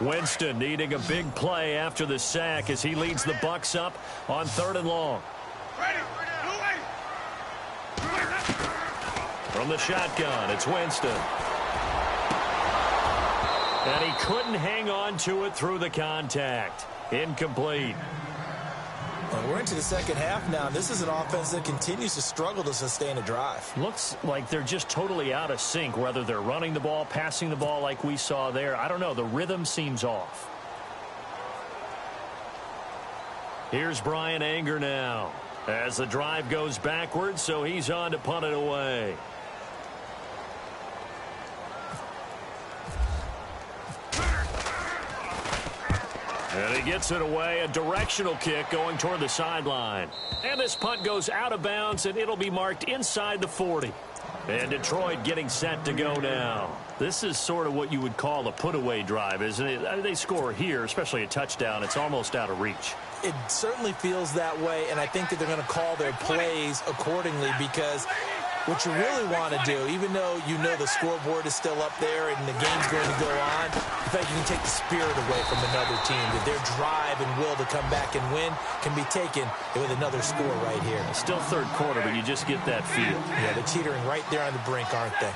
Winston needing a big play after the sack as he leads the Bucs up on 3rd and long. From the shotgun, it's Winston. And he couldn't hang on to it through the contact. Incomplete. we're into the second half now. This is an offense that continues to struggle to sustain a drive. Looks like they're just totally out of sync, whether they're running the ball, passing the ball like we saw there. I don't know. The rhythm seems off. Here's Brian Anger now as the drive goes backwards, so he's on to punt it away. And he gets it away, a directional kick going toward the sideline. And this punt goes out of bounds, and it'll be marked inside the 40. And Detroit getting set to go now. This is sort of what you would call a put-away drive, isn't it? I mean, they score here, especially a touchdown. It's almost out of reach. It certainly feels that way, and I think that they're going to call their plays accordingly, because what you really want to do, even though you know the scoreboard is still up there and the game's going to go on, in fact, you can take the spirit away from another team. That their drive and will to come back and win can be taken with another score right here. Still third quarter, but you just get that feel. Yeah, they're teetering right there on the brink, aren't they?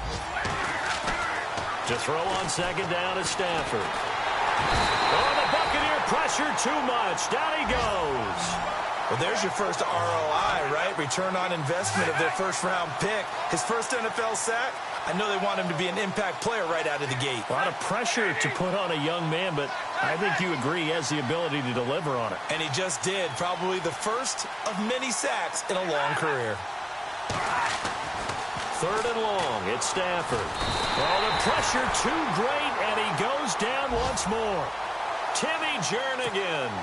To throw on second down is Stafford. Oh, the Buccaneer pressure too much. Down he goes. Well, there's your first ROI, right? Return on investment of their first-round pick. His first NFL sack. I know they want him to be an impact player right out of the gate. A lot of pressure to put on a young man, but I think you agree he has the ability to deliver on it. And he just did. Probably the first of many sacks in a long career. Third and long. It's Stafford. Oh, the pressure too great, and he goes down once more. Timmy Jernigan.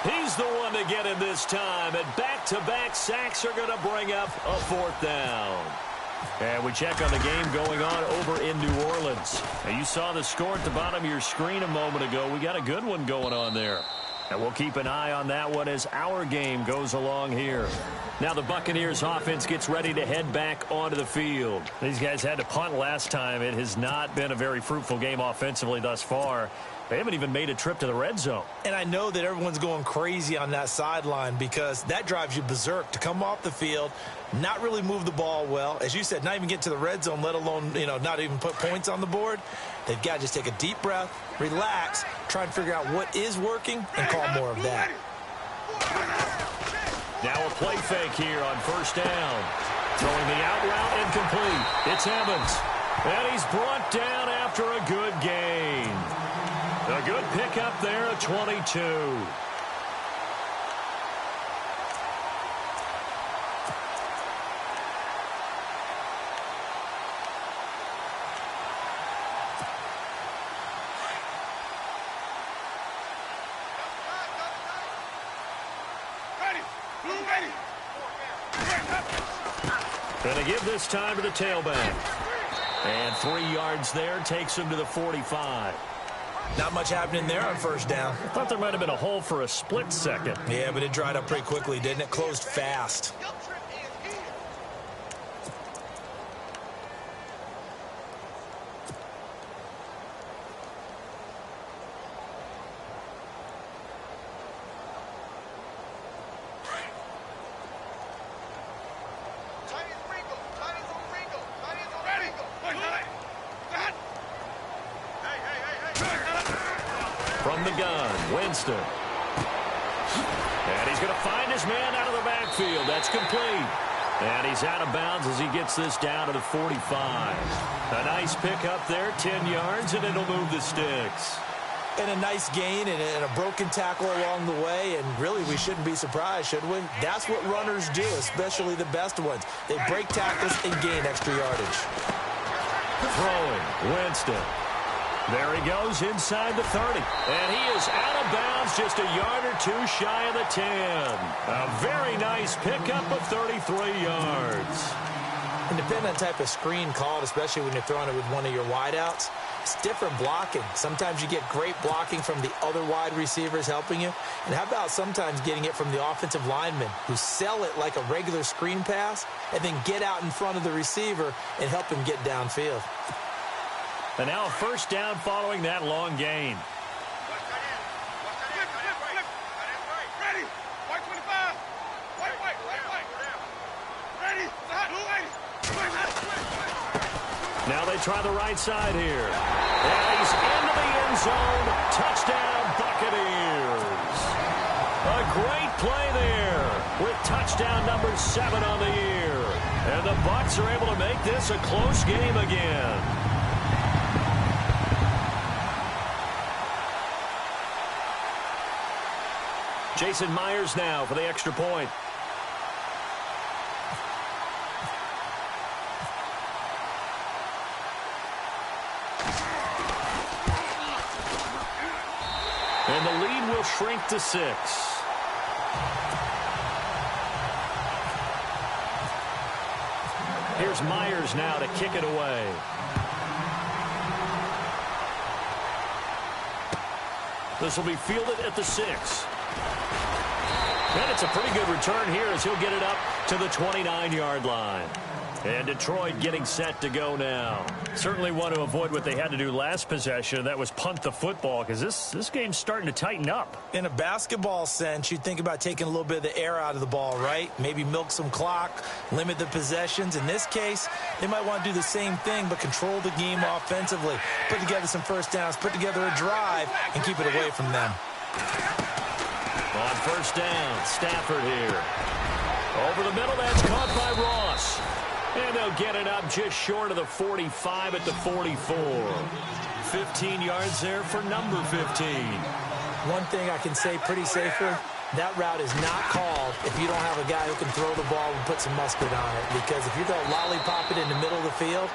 He's the one to get him this time, and back-to-back sacks are going to bring up a fourth down. And we check on the game going on over in New Orleans. Now, you saw the score at the bottom of your screen a moment ago. We got a good one going on there. And we'll keep an eye on that one as our game goes along here. Now the Buccaneers offense gets ready to head back onto the field. These guys had to punt last time. It has not been a very fruitful game offensively thus far. They haven't even made a trip to the red zone. And I know that everyone's going crazy on that sideline because that drives you berserk to come off the field, not really move the ball well. As you said, not even get to the red zone, let alone, not even put points on the board. They've got to just take a deep breath, relax, try and figure out what is working, and call more of that. Now a play fake here on first down. Throwing the out route incomplete. It's Evans. And he's brought down after a good gain. A good pickup there at 22. Going to give this time to the tailback. And 3 yards there takes him to the 45. Not much happening there on first down. I thought there might have been a hole for a split second. Yeah, but it dried up pretty quickly, didn't it? Closed fast. From the gun, Winston. And he's going to find his man out of the backfield. That's complete. And he's out of bounds as he gets this down to the 45. A nice pickup there, 10 yards, and it'll move the sticks. And a nice gain and a broken tackle along the way, and really we shouldn't be surprised, should we? That's what runners do, especially the best ones. They break tackles and gain extra yardage. Throwing, Winston. There he goes inside the 30. And he is out of bounds just a yard or two shy of the 10. A very nice pickup of 33 yards. And depending on the type of screen called, especially when you're throwing it with one of your wideouts, it's different blocking. Sometimes you get great blocking from the other wide receivers helping you. And how about sometimes getting it from the offensive linemen who sell it like a regular screen pass and then get out in front of the receiver and help him get downfield. And now a first down following that long gain. Now they try the right side here. And he's into the end zone. Touchdown, Buccaneers. A great play there. touchdown number 7 on the year. And the Bucs are able to make this a close game again. Jason Myers now for the extra point. And the lead will shrink to 6. Here's Myers now to kick it away. This will be fielded at the 6. And it's a pretty good return here as he'll get it up to the 29-yard line. And Detroit getting set to go now. Certainly want to avoid what they had to do last possession. That was punt the football, because this game's starting to tighten up. In a basketball sense, you think about taking a little bit of the air out of the ball, right? Maybe milk some clock, limit the possessions. In this case, they might want to do the same thing, but control the game offensively. Put together some first downs, put together a drive, and keep it away from them. On first down, Stafford here. Over the middle, that's caught by Ross. And they'll get it up just short of the 45 at the 44. 15 yards there for number 15. One thing I can say pretty safely, that route is not called if you don't have a guy who can throw the ball and put some mustard on it. Because if you're going to lollipop it in the middle of the field,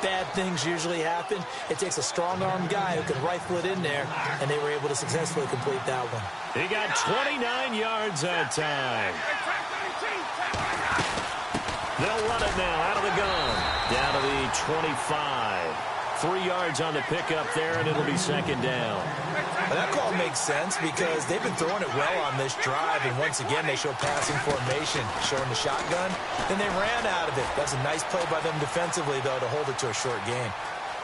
bad things usually happen. It takes a strong-armed guy who can rifle it in there, and they were able to successfully complete that one. He got 29 yards that time. They'll run it now out of the gun. Down to the 25. 3 yards on the pickup there, and it'll be second down. Well, that call makes sense because they've been throwing it well on this drive, and once again they show passing formation, showing the shotgun. Then they ran out of it. That's a nice play by them defensively, though, to hold it to a short game.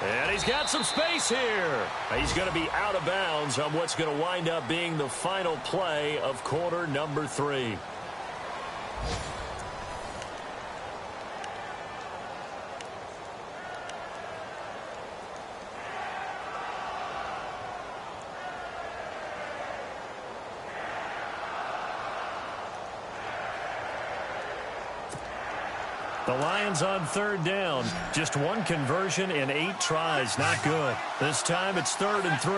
And he's got some space here. He's going to be out of bounds on what's going to wind up being the final play of quarter number 3. The Lions on third down. Just one conversion in 8 tries. Not good. This time it's 3rd and 3.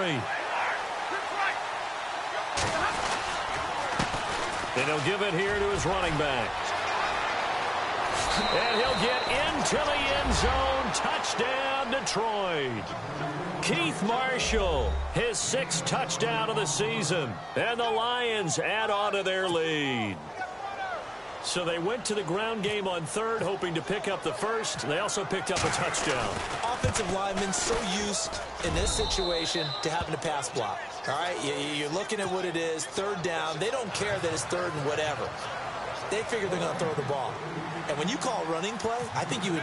And he'll give it here to his running back. And he'll get into the end zone. Touchdown, Detroit. Keith Marshall, his 6th touchdown of the season. And the Lions add on to their lead. So they went to the ground game on 3rd, hoping to pick up the 1st. They also picked up a touchdown. Offensive linemen so used in this situation to having to pass block. All right, you're looking at what it is, 3rd down. They don't care that it's 3rd and whatever. They figure they're going to throw the ball. And when you call running play, I think you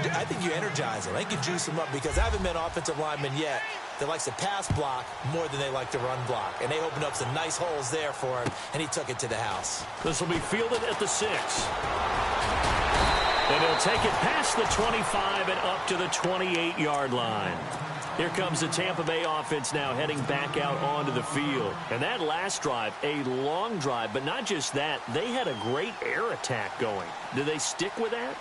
energize them. I think you juice them up because I haven't met an offensive lineman yet that likes to pass block more than they like to run block. And they opened up some nice holes there for him, and he took it to the house. This will be fielded at the 6. And he'll take it past the 25 and up to the 28-yard line. Here comes the Tampa Bay offense now heading back out onto the field. And that last drive, a long drive, but not just that, they had a great air attack going. Do they stick with that?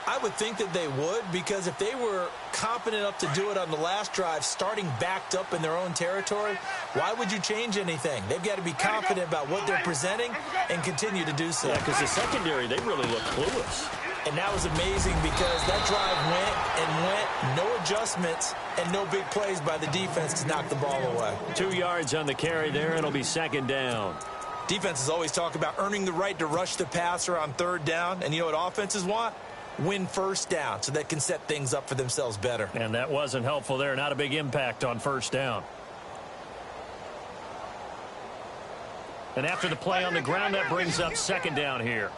I would think that they would, because if they were competent enough to do it on the last drive, starting backed up in their own territory, why would you change anything? They've got to be confident about what they're presenting and continue to do so. Yeah, because the secondary, they really look clueless. And that was amazing because that drive went and went, no adjustments, and no big plays by the defense to knock the ball away. 2 yards on the carry there, and it'll be second down. Defenses always talk about earning the right to rush the passer on 3rd down, and you know what offenses want? Win first down so they can set things up for themselves better. And that wasn't helpful there. Not a big impact on first down. And after the play on the ground, that brings up second down here.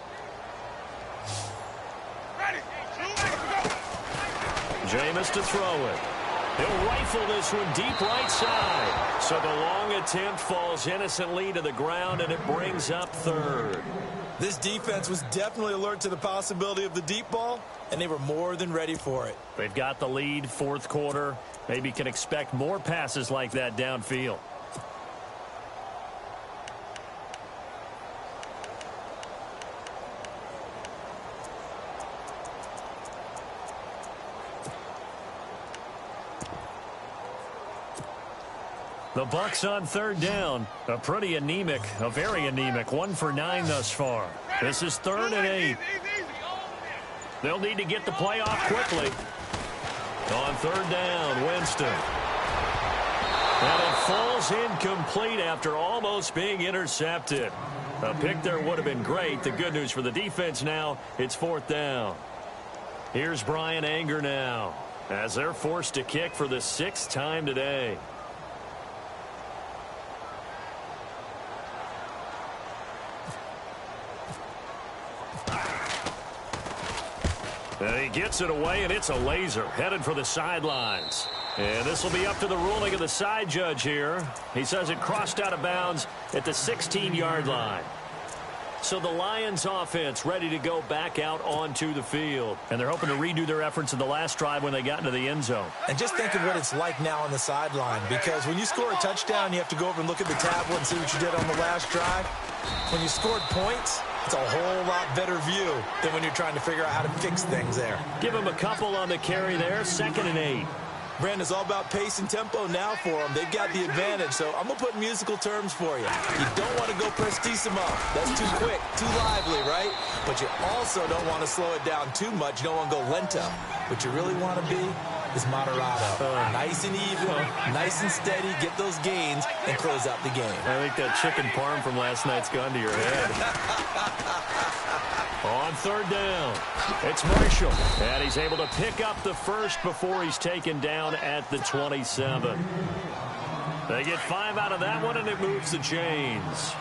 Jameis to throw it. He'll rifle this one deep right side. So the long attempt falls innocently to the ground, and it brings up 3rd. This defense was definitely alert to the possibility of the deep ball, and they were more than ready for it. They've got the lead, 4th quarter. Maybe can expect more passes like that downfield. The Bucs on third down. A very anemic 1 for 9 thus far. This is 3rd and 8. They'll need to get the play off quickly. On third down, Winston. And it falls incomplete after almost being intercepted. A pick there would have been great. The good news for the defense now, it's 4th down. Here's Brian Anger now, as they're forced to kick for the 6th time today. And he gets it away, and it's a laser headed for the sidelines. And this will be up to the ruling of the side judge here. He says it crossed out of bounds at the 16-yard line. So the Lions offense ready to go back out onto the field. And they're hoping to redo their efforts in the last drive when they got into the end zone. And just think of what it's like now on the sideline, because when you score a touchdown, you have to go over and look at the tablet and see what you did on the last drive. When you scored points, it's a whole lot better view than when you're trying to figure out how to fix things there. Give him a couple on the carry there, 2nd and 8. Brandon, it's all about pace and tempo now for them. They've got the advantage, so I'm going to put musical terms for you. You don't want to go prestissimo. That's too quick, too lively, right? But you also don't want to slow it down too much. You don't want to go lento. What you really want to be is moderato. Nice and even, nice and steady, get those gains, and close out the game. I think that chicken parm from last night's gone to your head. On third down, it's Marshall, and he's able to pick up the first before he's taken down at the 27. They get 5 out of that one, and it moves the chains.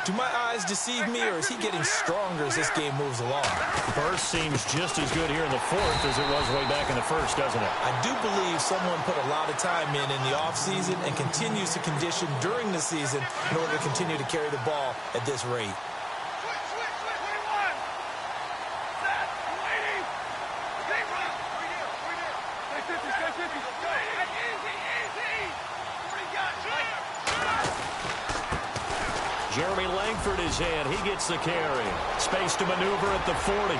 Do my eyes deceive me, or is he getting stronger as this game moves along? Burst seems just as good here in the 4th as it was way back in the 1st, doesn't it? I do believe someone put a lot of time in the offseason and continues to condition during the season in order to continue to carry the ball at this rate. Jeremy Langford is in. He gets the carry. Space to maneuver at the 40.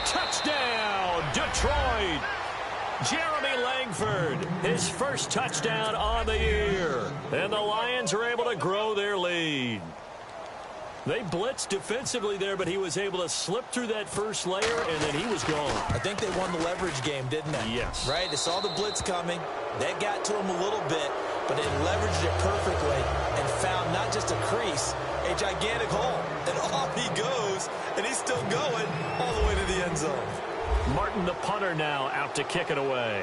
Touchdown, Detroit. Jeremy Langford, his first touchdown on the year. And the Lions are able to grow their lead. They blitzed defensively there, but he was able to slip through that first layer, and then he was gone. I think they won the leverage game, didn't they? Yes. Right? They saw the blitz coming. That got to him a little bit, but they leveraged it perfectly and found not just a crease, a gigantic hole. And off he goes, and he's still going all the way to the end zone. Martin, the punter, now out to kick it away.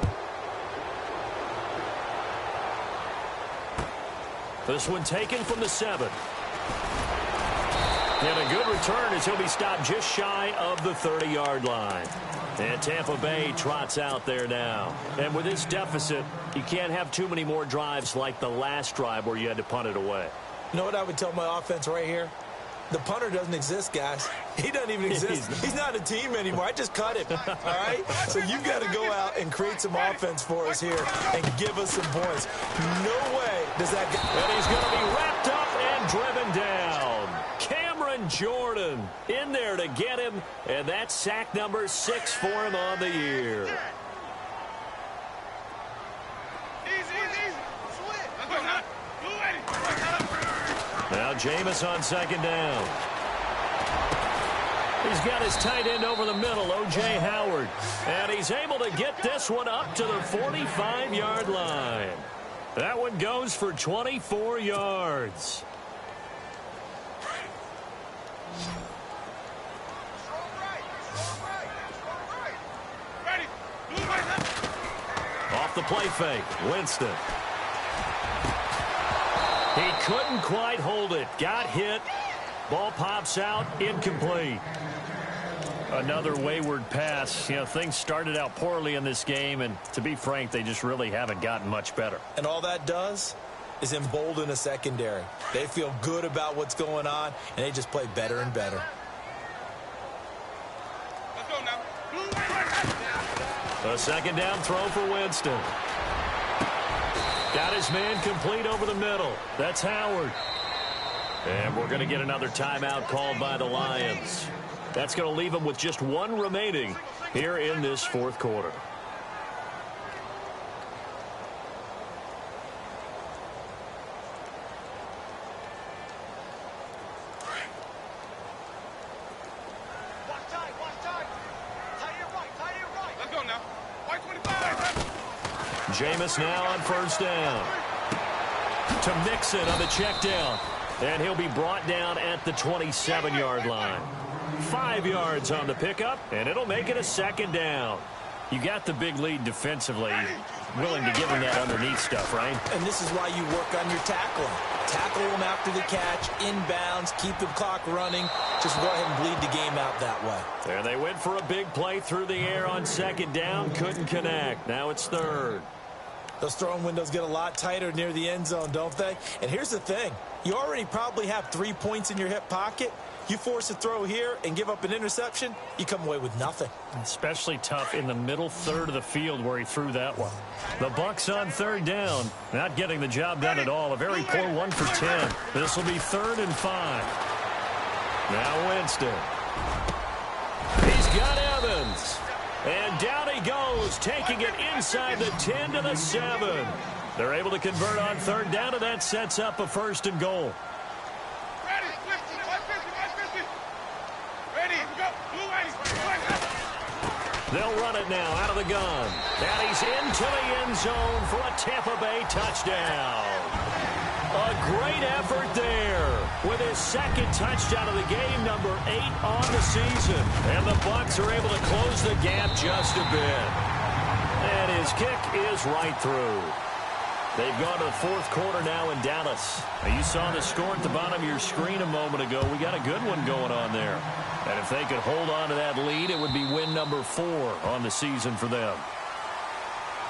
This one taken from the 7. And a good return as he'll be stopped just shy of the 30-yard line. And Tampa Bay trots out there now. And with this deficit, you can't have too many more drives like the last drive where you had to punt it away. You know what I would tell my offense right here? The punter doesn't exist, guys. He doesn't even exist. He's not a team anymore. I just cut him, all right? So you've got to go out and create some offense for us here and give us some points. No way does that get... And he's going to be wrapped up and driven down. Jordan in there to get him, and that's sack number 6 for him on the year. Now Jameis on 2nd down. He's got his tight end over the middle, O.J. Howard, and he's able to get this one up to the 45-yard line. That one goes for 24 yards. Off the play fake, Winston. He couldn't quite hold it. Got hit. Ball pops out, incomplete. Another wayward pass. You know, things started out poorly in this game, and to be frank, they just really haven't gotten much better. And all that does is embolden a secondary. They feel good about what's going on, and they just play better and better. A 2nd down throw for Winston. Got his man complete over the middle. That's Howard. And we're going to get another timeout called by the Lions. That's going to leave them with just 1 remaining here in this 4th quarter. Jameis now on first down. To Mixon on the check down. And he'll be brought down at the 27-yard line. 5 yards on the pickup, and it'll make it a second down. You got the big lead defensively. Willing to give him that underneath stuff, right? And this is why you work on your tackling. Tackle him after the catch, inbounds, keep the clock running. Just go ahead and bleed the game out that way. There they went for a big play through the air on second down. Couldn't connect. Now it's third. Those throwing windows get a lot tighter near the end zone, don't they? And here's the thing. You already probably have 3 points in your hip pocket. You force a throw here and give up an interception, you come away with nothing. Especially tough in the middle third of the field where he threw that one. The Bucs on third down. Not getting the job done at all. A very poor 1 for 10. This will be 3rd and 5. Now Winston. He's got Evans. And down he goes, taking it inside the 10 to the 7. They're able to convert on third down, and that sets up a 1st and goal. They'll run it now out of the gun. And he's into the end zone for a Tampa Bay touchdown. A great effort there with his 2nd touchdown of the game, number 8 on the season. And the Bucs are able to close the gap just a bit. And his kick is right through. They've gone to the 4th quarter now in Dallas. Now, you saw the score at the bottom of your screen a moment ago. We got a good one going on there. And if they could hold on to that lead, it would be win number 4 on the season for them.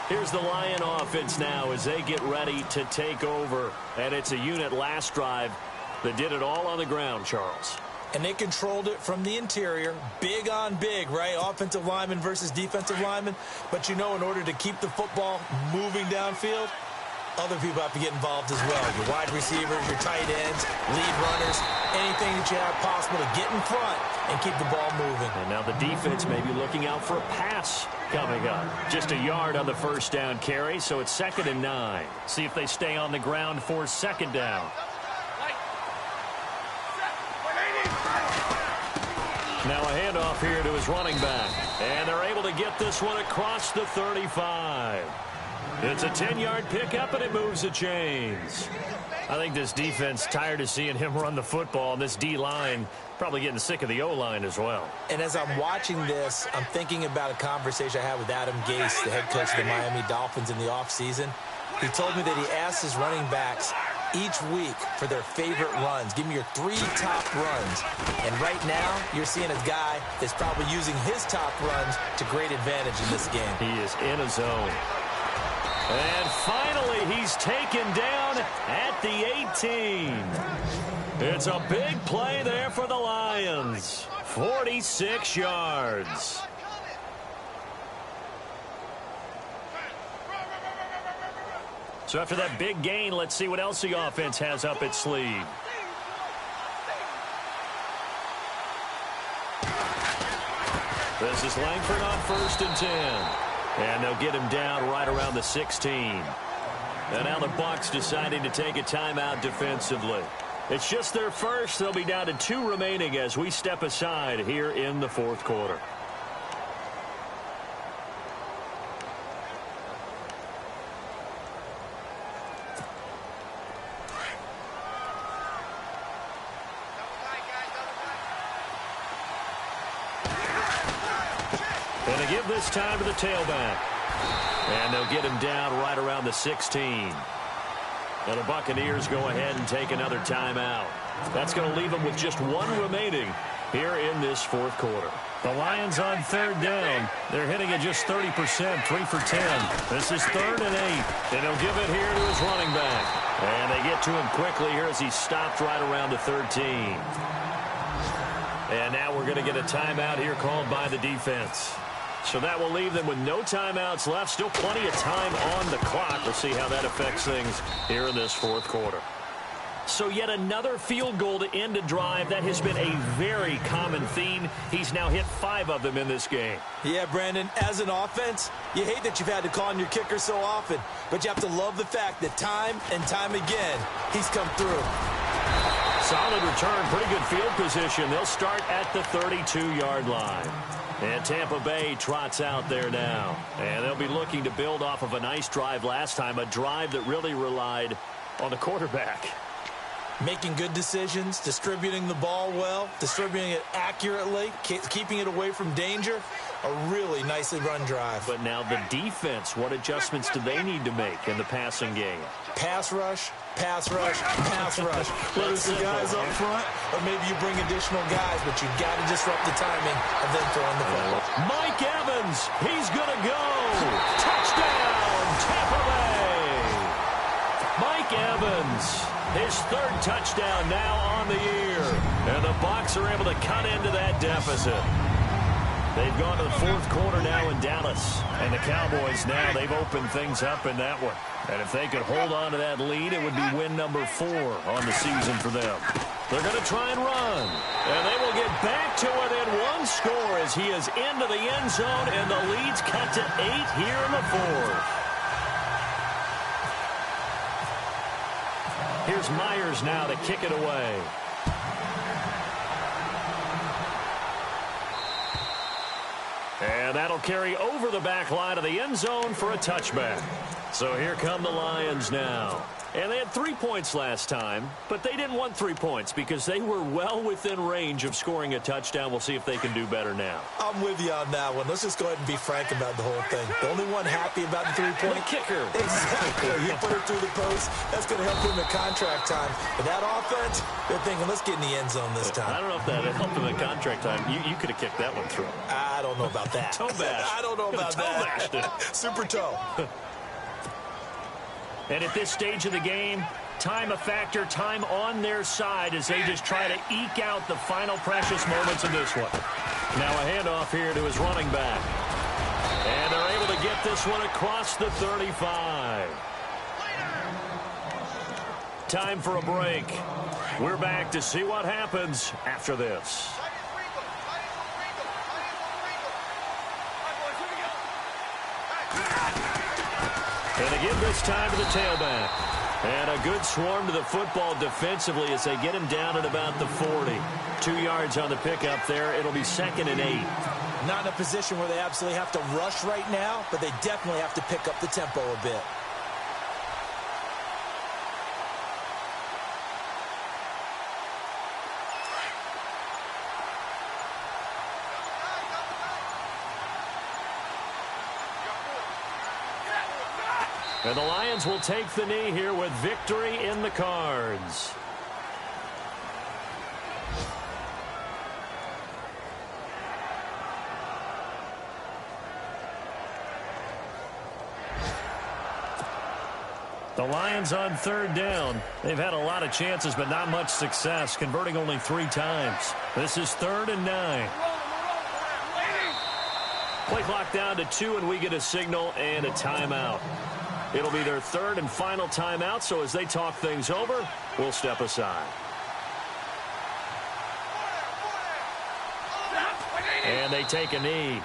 Here's the Lion offense now as they get ready to take over. And it's a unit last drive that did it all on the ground, Charles. And they controlled it from the interior. Big on big, right? Offensive lineman versus defensive lineman. But, you know, in order to keep the football moving downfield, other people have to get involved as well. Your wide receivers, your tight ends, lead runners, anything that you have possible to get in front and keep the ball moving. And now the defense may be looking out for a pass coming up. Just a yard on the first down carry, so it's 2nd and 9. See if they stay on the ground for 2nd down. Now a handoff here to his running back. And they're able to get this one across the 35. It's a 10-yard pickup, and it moves the chains. I think this defense tired of seeing him run the football, and this D-line probably getting sick of the O-line as well. And as I'm watching this, I'm thinking about a conversation I had with Adam Gase, the head coach of the Miami Dolphins in the offseason. He told me that he asked his running backs each week for their favorite runs. Give me your 3 top runs. And right now, you're seeing a guy that's probably using his top runs to great advantage in this game. He is in a zone. And finally, he's taken down at the 18. It's a big play there for the Lions. 46 yards. So after that big gain, let's see what else the offense has up its sleeve. This is Langford on 1st and 10. And they'll get him down right around the 16. And now the Bucs deciding to take a timeout defensively. It's just their first. They'll be down to 2 remaining as we step aside here in the 4th quarter. And they give this time to the tailback. And they'll get him down right around the 16. And the Buccaneers go ahead and take another timeout. That's going to leave them with just 1 remaining here in this 4th quarter. The Lions on 3rd down. They're hitting at just 30%, 3 for 10. This is 3rd and 8. And he'll give it here to his running back. And they get to him quickly here as he stopped right around the 13. And now we're going to get a timeout here called by the defense. So that will leave them with no timeouts left. Still plenty of time on the clock. We'll see how that affects things here in this 4th quarter. So yet another field goal to end a drive. That has been a very common theme. He's now hit 5 of them in this game. Yeah, Brandon, as an offense, you hate that you've had to call on your kicker so often, but you have to love the fact that time and time again, he's come through. Solid return, pretty good field position. They'll start at the 32-yard line. And Tampa Bay trots out there now. And they'll be looking to build off of a nice drive last time, a drive that really relied on the quarterback. Making good decisions, distributing the ball well, distributing it accurately, keeping it away from danger. A really nicely run drive. But now the defense, what adjustments do they need to make in the passing game? Pass rush, pass rush, pass rush. Whether it's the guys up front or maybe you bring additional guys, but you've got to disrupt the timing of them throwing the football. Mike Evans, he's going to go. Touchdown, Tampa Bay. Mike Evans, his third touchdown now on the year. And the Bucs are able to cut into that deficit. They've gone to the fourth quarter now in Dallas. And the Cowboys now, they've opened things up in that one. And if they could hold on to that lead, it would be win number 4 on the season for them. They're going to try and run. And they will get back to within 1 score as he is into the end zone. And the lead's cut to 8 here in the fourth. Here's Myers now to kick it away. And that'll carry over the back line of the end zone for a touchback. So here come the Lions now. And they had 3 points last time, but they didn't want 3 points because they were well within range of scoring a touchdown. We'll see if they can do better now. I'm with you on that one. Let's just go ahead and be frank about the whole thing. The only one happy about the 3-point kicker. Exactly. You put it through the post. That's going to help him at contract time. But that offense, they're thinking, let's get in the end zone this time. I don't know if that helped him at contract time. You could have kicked that one through. I don't know about that. Toe bash. I don't know about that. Toe bashed it. Super toe. And at this stage of the game, time a factor, time on their side as they just try to eke out the final precious moments of this one. Now a handoff here to his running back. And they're able to get this one across the 35. Time for a break. We're back to see what happens after this. And again this time to the tailback. And a good swarm to the football defensively as they get him down at about the 40. 2 yards on the pickup there. It'll be 2nd and 8. Not in a position where they absolutely have to rush right now, but they definitely have to pick up the tempo a bit. And the Lions will take the knee here with victory in the cards. The Lions on 3rd down. They've had a lot of chances, but not much success, converting only 3 times. This is 3rd and 9. Play clock down to 2, and we get a signal and a timeout. It'll be their 3rd and final timeout, so as they talk things over, we'll step aside. And they take a knee.